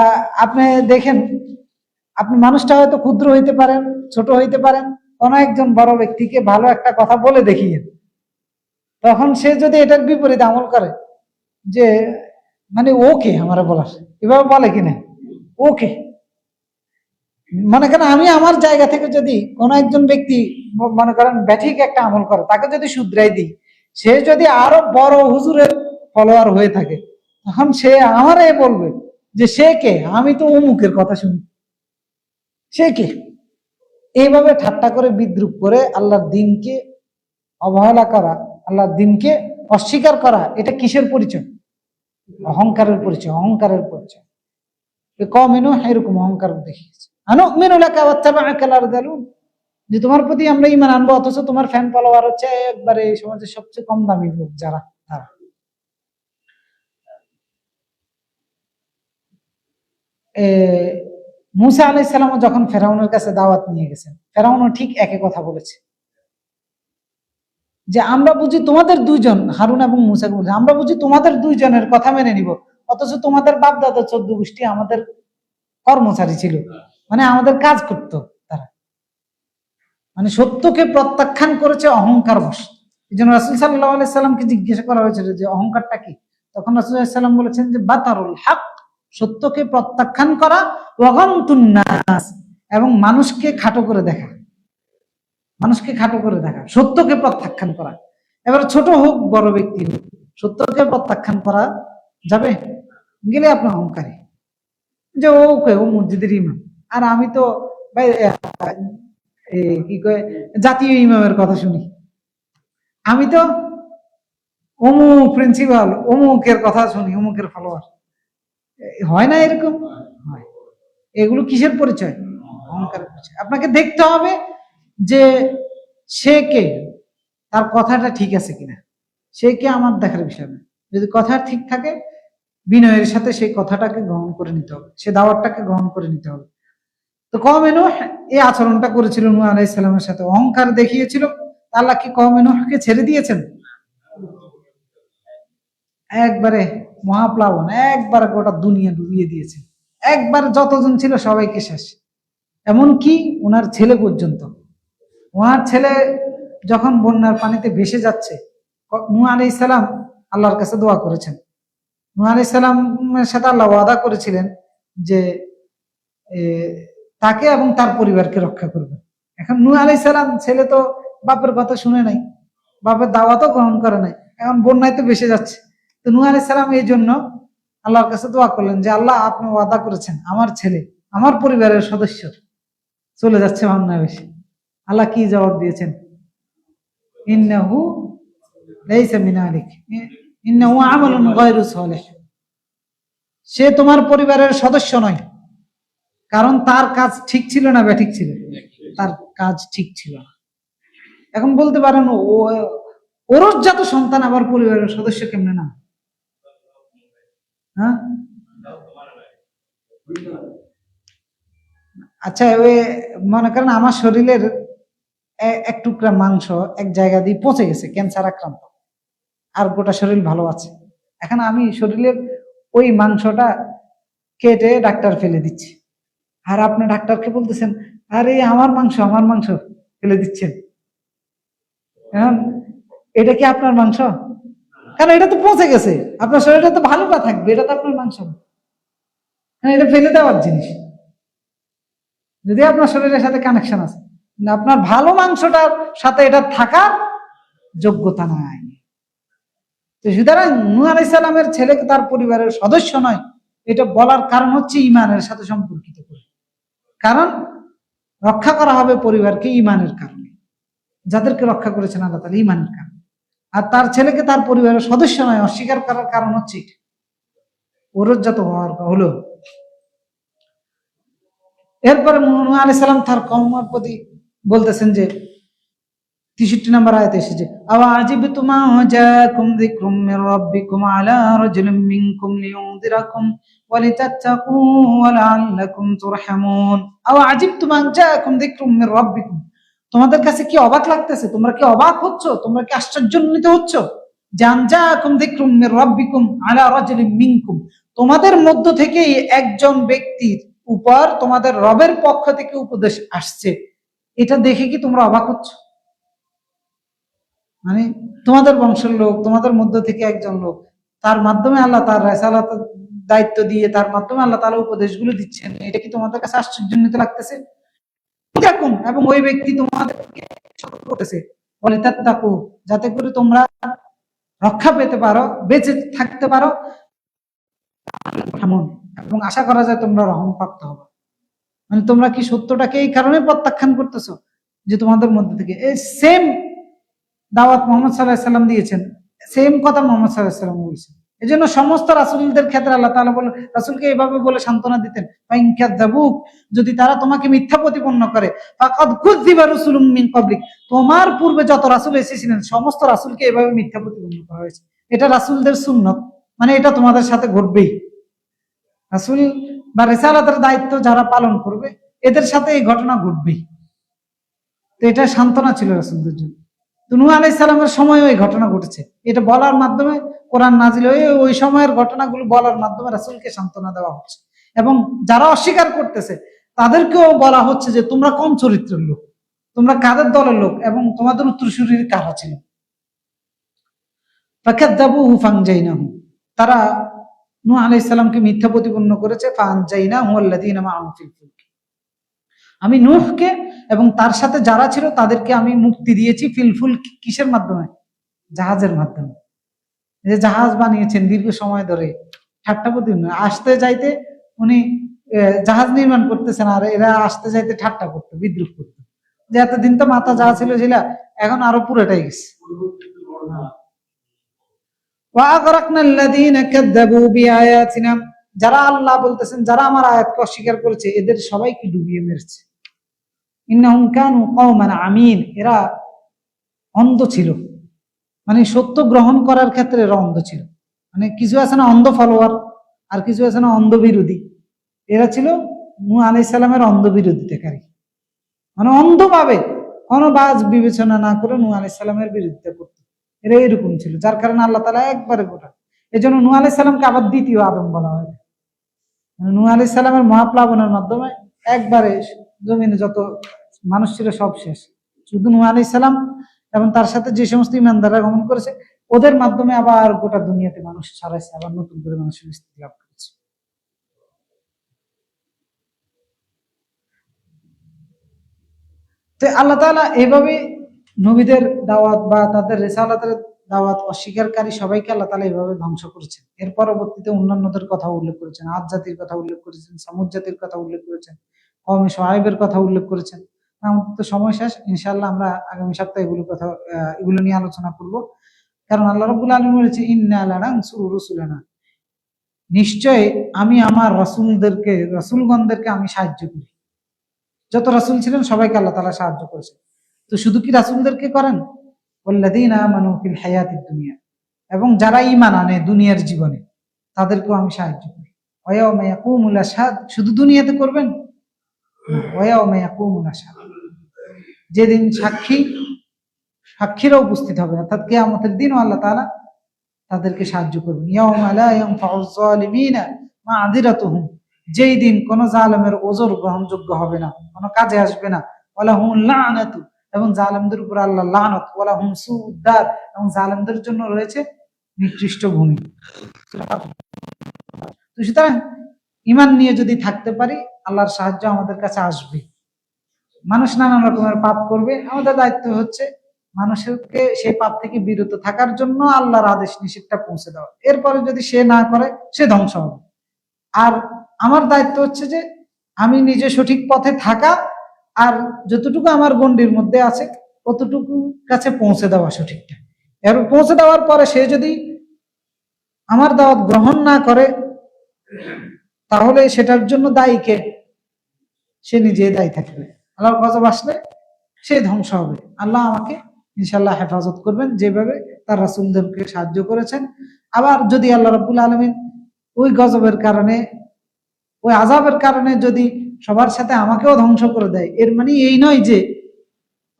আপনি দেখেন, আপনি মানুষটা হয়তো ক্ষুদ্র হইতে পারেন, ছোট হইতে পারেন, কোন একজন বড় ব্যক্তিকে ভালো একটা কথা বলে দেখিয়ে, তখন সে যদি এটার বিপরীত আমল করে, যে মানে ওকে আমার বলার, এভাবে বলে কিনা ওকে, মনে করেন আমি আমার জায়গা থেকে যদি কোন একজন ব্যক্তি মনে করেন ব্যাঠিক একটা আমল করে, তাকে যদি শুধরাই দিই, সে যদি আরো বড় হুজুরের ফলোয়ার হয়ে থাকে, তখন সে আমারে বলবে যে সে কে, আমি তো অমুকের কথা শুনি, সে কে। এইভাবে ঠাট্টা করে বিদ্রুপ করে আল্লাহর দিনকে অবহেলা করা, আল্লাহর দিনকে অস্বীকার করা, এটা কিসের পরিচয়? অহংকারের পরিচয়, অহংকারের পরিচয়। কওমেনও এরকম অহংকার দেখিয়েছে। আনুমিনু লাকা ওয়াত্তাবাআকাল আরযালুন, যে তোমার প্রতি আমরা ঈমান আনবো, অথচ তোমার ফ্যান ফলোয়ার হচ্ছে একবারে এই সমাজের সবচেয়ে কম দামি লোক যারা, তারা। মূসা আলাইহিস সালাম যখন ফেরাউনের কাছে দাওয়াত নিয়ে গেছেন, ফেরাউনও ঠিক একই কথা বলেছে, যে আমরা বুঝি তোমাদের দুইজন, হারুন এবং মূসাকে বলছে, আমরা বুঝি তোমাদের দুইজনের কথা মেনে নিব, অথচ তোমাদের বাপ দাদা 14 গোষ্ঠী আমাদের কর্মচারী ছিল, মানে আমাদের কাজ করত তারা। মানে সত্যকে প্রত্যাখ্যান করেছে অহংকার বশ। এই জন্য রাসূল সাল্লাল্লাহু আলাইহি সাল্লামকে জিজ্ঞাসা করা হয়েছিল যে অহংকারটা কি, তখন রাসূল সাল্লাল্লাহু আলাইহি সাল্লাম বলেছেন যে বাতারুল হক, সত্যকে প্রত্যাখ্যান করা, ওয়া গামতুন নাস, এবং মানুষকে খাটো করে দেখা, মানুষকে খাটো করে দেখা, সত্যকে প্রত্যাখ্যান করা। এবার ছোট হোক বড় ব্যক্তি হোক, সত্যকে প্রত্যাখ্যান করা যাবে গেলে আপনার অহংকারী, যে ও মসজিদের ইমাম, আর আমি তো ভাই কি কয় জাতীয় ইমামের কথা শুনি, আমি তো অমুক প্রিন্সিপাল, অমুকের কথা শুনি, অমুকের ফলোয়ার। হয় না এরকম? হয়। এগুলো কিসের পরিচয়? অহংকারের পরিচয়। আপনাকে দেখতে হবে যে সে কে, তার কথাটা ঠিক আছে কিনা, সে কে আমার দেখার বিষয় না। যদি কথা ঠিক থাকে, বিনয়ের সাথে সেই কথাটাকে গ্রহণ করে নিতে হবে, সে দাওয়াতটাকে গ্রহণ করে নিতে হবে। তো কওমে নূহ এই আচরণটা করেছিল নূহ আলাইহিস সালামের সাথে, অহংকার দেখিয়েছিল। আল্লাহ কি কওমে নূহকে ছেড়ে দিয়েছেন? একবারে মহাপ্লাবন, একবারে গোটা দুনিয়া ডুবিয়ে দিয়েছে, একবার যতজন ছিল সবাইকে শেষ, এমনকি ওনার ছেলে পর্যন্ত। ওনার ছেলে যখন বন্যার পানিতে ভেসে যাচ্ছে, নূহ আলাইহিস সালাম আল্লাহর কাছে দোয়া করেছেন। নূহ আলাইহিস সালামের সাথে আল্লাহ ওয়াদা করেছিলেন যে এ, তাকে এবং তার পরিবারকে রক্ষা করবে। এখন নূহ আলাইহিস সালাম ছেলে তো বাপের কথা শুনে নাই, বাপের দাওয়াতও গ্রহণ করে নাই, এখন বন্যায় তো ভেসে যাচ্ছে। তো নূহ আলাইহিস সালাম এই জন্য আল্লাহর কাছে দোয়া করলেন যে আল্লাহ, আপনি ওয়াদা করেছেন আমার ছেলে আমার পরিবারের সদস্য চলে যাচ্ছে বন্যায় ভেসে। আল্লাহ কি জবাব দিয়েছেন? ইন্নাহু লাইসা মিন আলিক ইন্নাহু আমালুন গায়রু সালিহ। সে তোমার পরিবারের সদস্য নয়, কারণ তার কাজ ঠিক ছিল না ব্যাঠিক ছিল? তার কাজ ঠিক ছিল না। এখন বলতে পারেন ও ওরজাত সন্তান আবার পরিবারের সদস্য কেমনে না? হ্যাঁ, আচ্ছা ওই মনে করেন আমার শরীরের এক টুকরা মাংস এক জায়গা দিয়ে পচে গেছে, ক্যান্সার আক্রান্ত, আর গোটা শরীর ভালো আছে। এখন আমি শরীরের ওই মাংসটা কেটে ডাক্তার ফেলে দিচ্ছি, আর আপনি ডাক্তারকে বলতেছেন আরে আমার মাংস ফেলে দিচ্ছেন। এখন এটা কি আপনার মাংস? কারণ এটা তো পচে গেছে, আপনার শরীরটা তো ভালোটা থাকবে, এটা তো আপনার মাংস না। এটা ফেলে দেওয়ার জিনিস। যদি আপনার শরীরের সাথে কানেকশন আছে, আপনার ভালো মাংসটার সাথে এটা থাকার যোগ্যতা নাই। তো সুতরাং নূহ আলাইহিস সালামের ছেলেকে তার পরিবারের সদস্য নয়, এটা বলার কারণ হচ্ছে ইমানের সাথে সম্পর্কিত করে। কারণ রক্ষা করা হবে পরিবারকে ইমানের কারণে, যাদেরকে রক্ষা করেছেন আল্লাহ তাআলা ইমানের কারণে। আর তার ছেলেকে তার পরিবারের সদস্য নয় অস্বীকার করার কারণ হচ্ছে ওরজ্জাত হওয়ার হলো। এরপরে নূহ আলাইহিস সালাম তার কওমের প্রতি বলতেছেন যে 63 নম্বর আয়াতে এসেছে, আওয়াজিবতুম জাকুম যিকরুম মির রাব্বিকুম আলা রাজুলিম মিনকুম লিয়ুনদিরাকুম ওয়া লিতাত্তাকু ওয়া লাআল্লাকুম তুরহামুন। আওয়াজিবতুম জাকুম যিকরুম মির রাব্বিকুম, তোমাদের কাছে কি অবাক লাগতেছে? তোমরা কি অবাক হচ্ছ? তোমরা কি আশ্চর্যান্বিত হচ্ছ? জান জাকুম যিকরুম মির রাব্বিকুম আলা রাজুলিম মিনকুম, তোমাদের মধ্য থেকে একজন ব্যক্তির উপর তোমাদের রবের পক্ষ থেকে উপদেশ আসছে, এটা দেখে কি তোমরা অবাক হচ্ছ? মানে তোমাদের বংশের লোক, তোমাদের মধ্য থেকে একজন লোক, তার মাধ্যমে আল্লাহ তার রিসালাত দায়িত্ব দিয়ে তার মাধ্যমে আল্লাহ তাআলা উপদেশগুলো দিচ্ছেন, এটা কি তোমাদের কাছে আশ্চর্যান্বিত লাগতেছে? দেখুন, এবং ওই ব্যক্তি তোমাদেরকে সতর্ক করতেছে বলে তাত্তাকু, যাতে করে তোমরা রক্ষা পেতে পারো, বেঁচে থাকতে পারো, এবং আশা করা যায় তোমরা রহম প্রাপ্ত হবে। মানে তোমরা কি সত্যটাকে এই কারণে প্রত্যাখ্যান করতেছো যে তোমাদের মধ্যে থেকে এই সেম দাওয়াত মুহাম্মদ সাল্লাল্লাহু আলাইহি সাল্লাম দিয়েছেন, সেম কথা মুহাম্মদ সাল্লাল্লাহু আলাইহি সাল্লাম বলেছেন। এজন্য সমস্ত রাসূলদের ক্ষেত্রে আল্লাহ তাআলা বলে রাসূলকে এইভাবে বলে সান্ত্বনা দিতেন, ফাইন কাযাবুক, যদি তারা তোমাকে মিথ্যা প্রতিপন্ন করে, ফাকাদ কুযযিবা রাসূলুম মিন ক্বাবলিক, তোমার পূর্বে যত রাসূল এসেছিলেন সমস্ত রাসূলকে এইভাবে মিথ্যা প্রতিপন্ন করা হয়েছে। এটা রাসূলদের সুন্নাত, মানে এটা তোমাদের সাথে ঘটবেই। রাসূল বা রিসালাতের দায়িত্ব যারা পালন করবে এদের সাথে এই ঘটনা ঘটবেই। তো এটা সান্ত্বনা ছিল রাসূলদের জন্য। তো নূহ আলাইহিস সালামের সময় ওই ঘটনা ঘটেছে, এটা বলার মাধ্যমে কোরআন নাজিল হয়ে ওই সময়ের ঘটনাগুলো বলার মাধ্যমে রাসূলকে সান্ত্বনা দেওয়া হচ্ছে। এবং যারা অস্বীকার করতেছে তাদেরকেও বলা হচ্ছে যে তোমরা কোন চরিত্রের লোক, তোমরা কাদের দলের লোক, এবং তোমাদের উত্তরসূরি কারা ছিল। ফাকাযাবুহু ফানজাইনাহু, তারা নূহ আলাইহিস সালামকে মিথ্যা প্রতিপন্ন করেছে। ফানজাইনাহু আল্লাযীনা মাআহু ফিল ফুলক, আমি নূহকে এবং তার সাথে যারা ছিল তাদেরকে আমি মুক্তি দিয়েছি। ফিলফুল কিসের মাধ্যমে? জাহাজের মাধ্যমে। যে জাহাজ বানিয়েছেন দীর্ঘ সময় ধরে, ঠাট্টা প্রতিপন্ন, আসতে যাইতে উনি জাহাজ নির্মাণ করতেছেন, আর এরা আসতে যাইতে ঠাট্টা করতো, বিদ্রুপ করতো, যে এতদিন তো মাথা যা ছিল ছিল, এখন আরো পুরোটাই গেছে। যারা আল্লাহ বলতেছেন যারা আমার আয়াতকে অস্বীকার করেছে এদের সবাইকে ডুবিয়ে মেরেছে। ইন্নাহুম কানু কওমান আমিন, এরা অন্ধ ছিল, মানে সত্য গ্রহণ করার ক্ষেত্রে এরা অন্ধ ছিল। মানে কিছু আছে না অন্ধ ফলোয়ার, আর কিছু আছে না অন্ধ বিরোধী, এরা ছিল নূহ আলাইহিস সালামের অন্ধ বিরোধিতাকারী, মানে অন্ধভাবে কোনো বাজ বিবেচনা না করে নূহ আলাইহিস সালামের বিরোধিতা করতো। এরা এরকম ছিল, যার কারণে আল্লাহ তাআলা একবারে গোটা, এই জন্য নূহ আলাইহিস সালামকে আবার দ্বিতীয় আদম বলা হয়। নূহ আলাইহিস সালামের মহাপ্লাবনের মাধ্যমে একবারে জমিনে যত মানুষ ছিল সব শেষ। শুধু নূহ আলাইহিস সালাম এবং তার সাথে যে সমস্ত ইমানদাররা গমন করেছে ওদের মাধ্যমে আবার গোটা দুনিয়াতে মানুষ ছড়াইছে, আবার নতুন করে মানুষের স্থিতি লাভ করেছে। তো আল্লাহ তাআলা এইভাবে নবীদের দাওয়াত বা তাদের রিসালাতের দাওয়াত অস্বীকারী সবাইকে আল্লাহ তাআলা এইভাবে ধ্বংস করেছেন। এর পরবর্তীতে অন্যান্যদের কথা উল্লেখ করেছেন, আদ জাতির কথা উল্লেখ করেছেন, সামুদ জাতির কথা উল্লেখ করেছেন, কওমে শুআয়বের কথা উল্লেখ করেছেন। আমাদের তো সময় শেষ, ইনশাআল্লাহ আমরা আগামী সপ্তাহে এগুলো নিয়ে আলোচনা করব। কারণ আল্লাহ রাব্বুল আলামিন বলেছে ইন্না লানানসুরু রুসুলানা, নিশ্চয় আমি আমার রাসূলগণদেরকে আমি সাহায্য করি। যত রাসূল ছিলেন সবাইকে আল্লাহ তাআলা সাহায্য করেছেন। তো শুধু কি রাসূলদেরকে করেন? ওয়াল্লাযীনা আমানু ফিল হায়াতিদ দুনিয়া, এবং যারা ঈমান আনে দুনিয়ার জীবনে তাদেরকেও আমি সাহায্য করি। ওয়া ইয়াউমা ইয়াকুমুল আশহাদ, শুধু দুনিয়াতে করবেন? ওয়া ইয়াউমা ইয়াকুমুল আশহাদ, যেদিন সাক্ষীরা উপস্থিত হবে, অর্থাৎ কিয়ামতের দিনও আল্লাহ তাআলা তাদেরকে সাহায্য করবেন। ইয়াউমা লা ইয়ানফাউয যালিমিনা মা'যিরাতুহুম, যেই দিন কোন জালেমের ওজর গ্রহণযোগ্য হবে না, কোনো কাজে আসবে না। ওয়ালা হুমুল লা'নাতু, এবং জালেমদের উপর আল্লাহর লানত। ওয়ালা হুম সুউদ্দার, এবং জালেমদের জন্য রয়েছে নিকৃষ্ট ভূমি। তো সুতরাং ঈমান নিয়ে যদি থাকতে পারি আল্লাহর সাহায্য আমাদের কাছে আসবে। মানুষ নানান রকমের পাপ করবে, আমাদের দায়িত্ব হচ্ছে মানুষকে সেই পাপ থেকে বিরত থাকার জন্য আল্লাহর আদেশ নিষেধটা পৌঁছে দেওয়া। এরপরে যদি সে না করে সে ধ্বংস হবে। আর আমার দায়িত্ব হচ্ছে যে আমি নিজে সঠিক পথে থাকা, আর যতটুকু আমার গণ্ডির মধ্যে আছে ততটুকু কাছে পৌঁছে দেওয়া সঠিকটা। এর পৌঁছে দেওয়ার পরে সে যদি আমার দাওয়াত গ্রহণ না করে তাহলে সেটার জন্য দায়ী কে? সে নিজেই দায়ী থাকবে। আল্লাহর গজব আসলে সে ধ্বংস হবে। আল্লাহ আমাকে ইনশাআল্লাহ হেফাজত করবেন যেভাবে তার রাসূলদেরকে সাহায্য করেছেন। আবার যদি আল্লাহ রাব্বুল আলামিন ওই গজবের কারণে, ওই আযাবের কারণে যদি সবার সাথে আমাকেও ধ্বংস করে দেয়, এর মানে এই নয় যে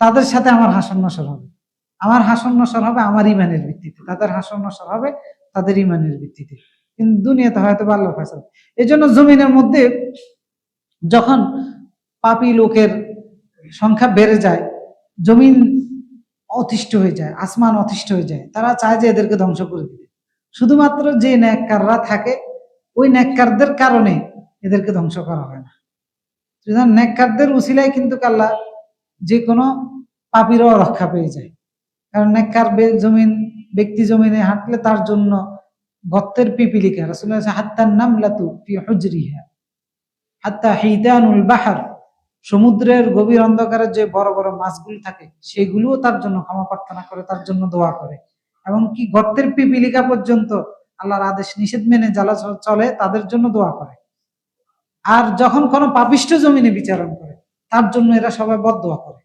তাদের সাথে আমার হাসর নসর হবে। আমার হাসর নসর হবে আমার ঈমানের ভিত্তিতে, তাদের হাসর নসর হবে তাদের ঈমানের ভিত্তিতে। কিন্তু দুনিয়াতে হয়তো আল্লাহর ফয়সালা। এজন্য জমিনের মধ্যে যখন পাপী লোকের সংখ্যা বেড়ে যায়, জমিন অতিষ্ঠ হয়ে যায়, আসমান অতিষ্ঠ হয়ে যায়, তারা চায় যে এদেরকে ধ্বংস করে দিতে। শুধুমাত্র যে নেককাররা থাকে ওই নেককারদের কারণে এদেরকে ধ্বংস করা হয় না। নেককারদের উসিলায় কিন্তু আল্লাহ যে কোনো পাপীরও রক্ষা পেয়ে যায়। কারণ নেককার ব্যক্তি জমিনে হাঁটলে তার জন্য গর্তের পিপিলিকা, রাসূলুল্লাহ হাত্তান নামলাতু ফি হুজরিহা হাত্তা হিদানুল বাহর, সমুদ্রের গভীর অন্ধকারে যে বড় বড় মাছগুলো থাকে সেগুলোও তার জন্য ক্ষমা প্রার্থনা করে, তার জন্য দোয়া করে। এবং কি গর্তের পিপিলিকা পর্যন্ত আল্লাহর আদেশ নিষেধ মেনে যারা চলে তাদের জন্য দোয়া করে। আর যখন কোনো পাপিষ্ঠ জমিনে বিচারণ করে তার জন্য এরা সবাই বদদোয়া করে,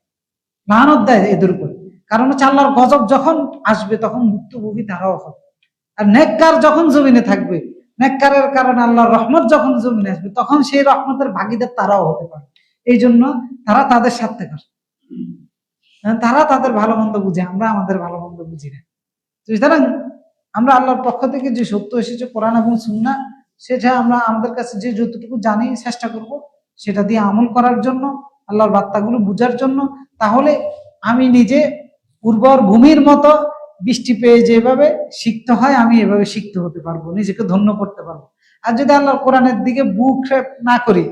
লানত দেয় এদের উপর। কারণ হচ্ছে আল্লাহর গজব যখন আসবে তখন ভুক্তভোগী তারাও হবে। আর নেককার যখন জমিনে থাকবে, নেককারের কারণে আল্লাহর রহমত যখন জমিনে আসবে তখন সেই রহমতের ভাগীদার তারাও হতে পারে। এই জন্য তারা তাদের স্বার্থে করে, তারা তাদের ভালো মন্দ বুঝে, আমরা আমাদের ভালো মন্দ বুঝি না। সুতরাং আমরা আল্লাহর পক্ষ থেকে যে সত্য এসেছে কোরআন এবং সুন্নাহ, সেটা আমরা আমাদের কাছে যে যতটুকু জানি চেষ্টা করব সেটা দিয়ে আমল করার জন্য, আল্লাহর বার্তাগুলো বুঝার জন্য। তাহলে আমি নিজে উর্বর ভূমির মতো বৃষ্টি পেয়ে যেভাবে শিখতে হয় আমি এভাবে শিখতে হতে পারবো, নিজেকে ধন্য করতে পারবো। আর যদি আল্লাহর কোরআনের দিকে বুক না করি,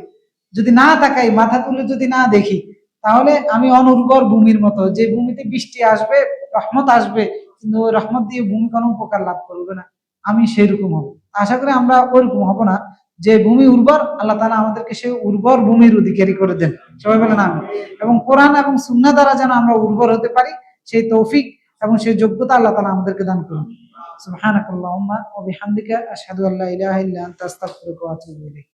যদি না তাকাই, মাথা তুলে যদি না দেখি, তাহলে আমি অনুর্বর ভূমির মতো, যে ভূমিতে বৃষ্টি আসবে, রহমত আসবে, কিন্তু ওই রহমত দিয়ে ভূমি কোনো উপকার লাভ করবে না, আমি সেরকম হবো। আশা করি আমরা ওইরকম হব না। যে ভূমি উর্বর, আল্লাহ তাআলা আমাদেরকে সেই উর্বর ভূমির অধিকারী করে দেন, সবাই বলেন আমিন। এবং কোরআন এবং সুন্নাহ দ্বারা যেন আমরা উর্বর হতে পারি সেই তৌফিক এবং সেই যোগ্যতা আল্লাহ তাআলা আমাদেরকে দান করুন। সুবহানাকাল্লাহুম্মা ওয়া বিহামদিকা আশহাদু আল্লা ইলাহা ইল্লা আনতা আস্তাগফিরুকা ওয়া আতুবু ইলাইক।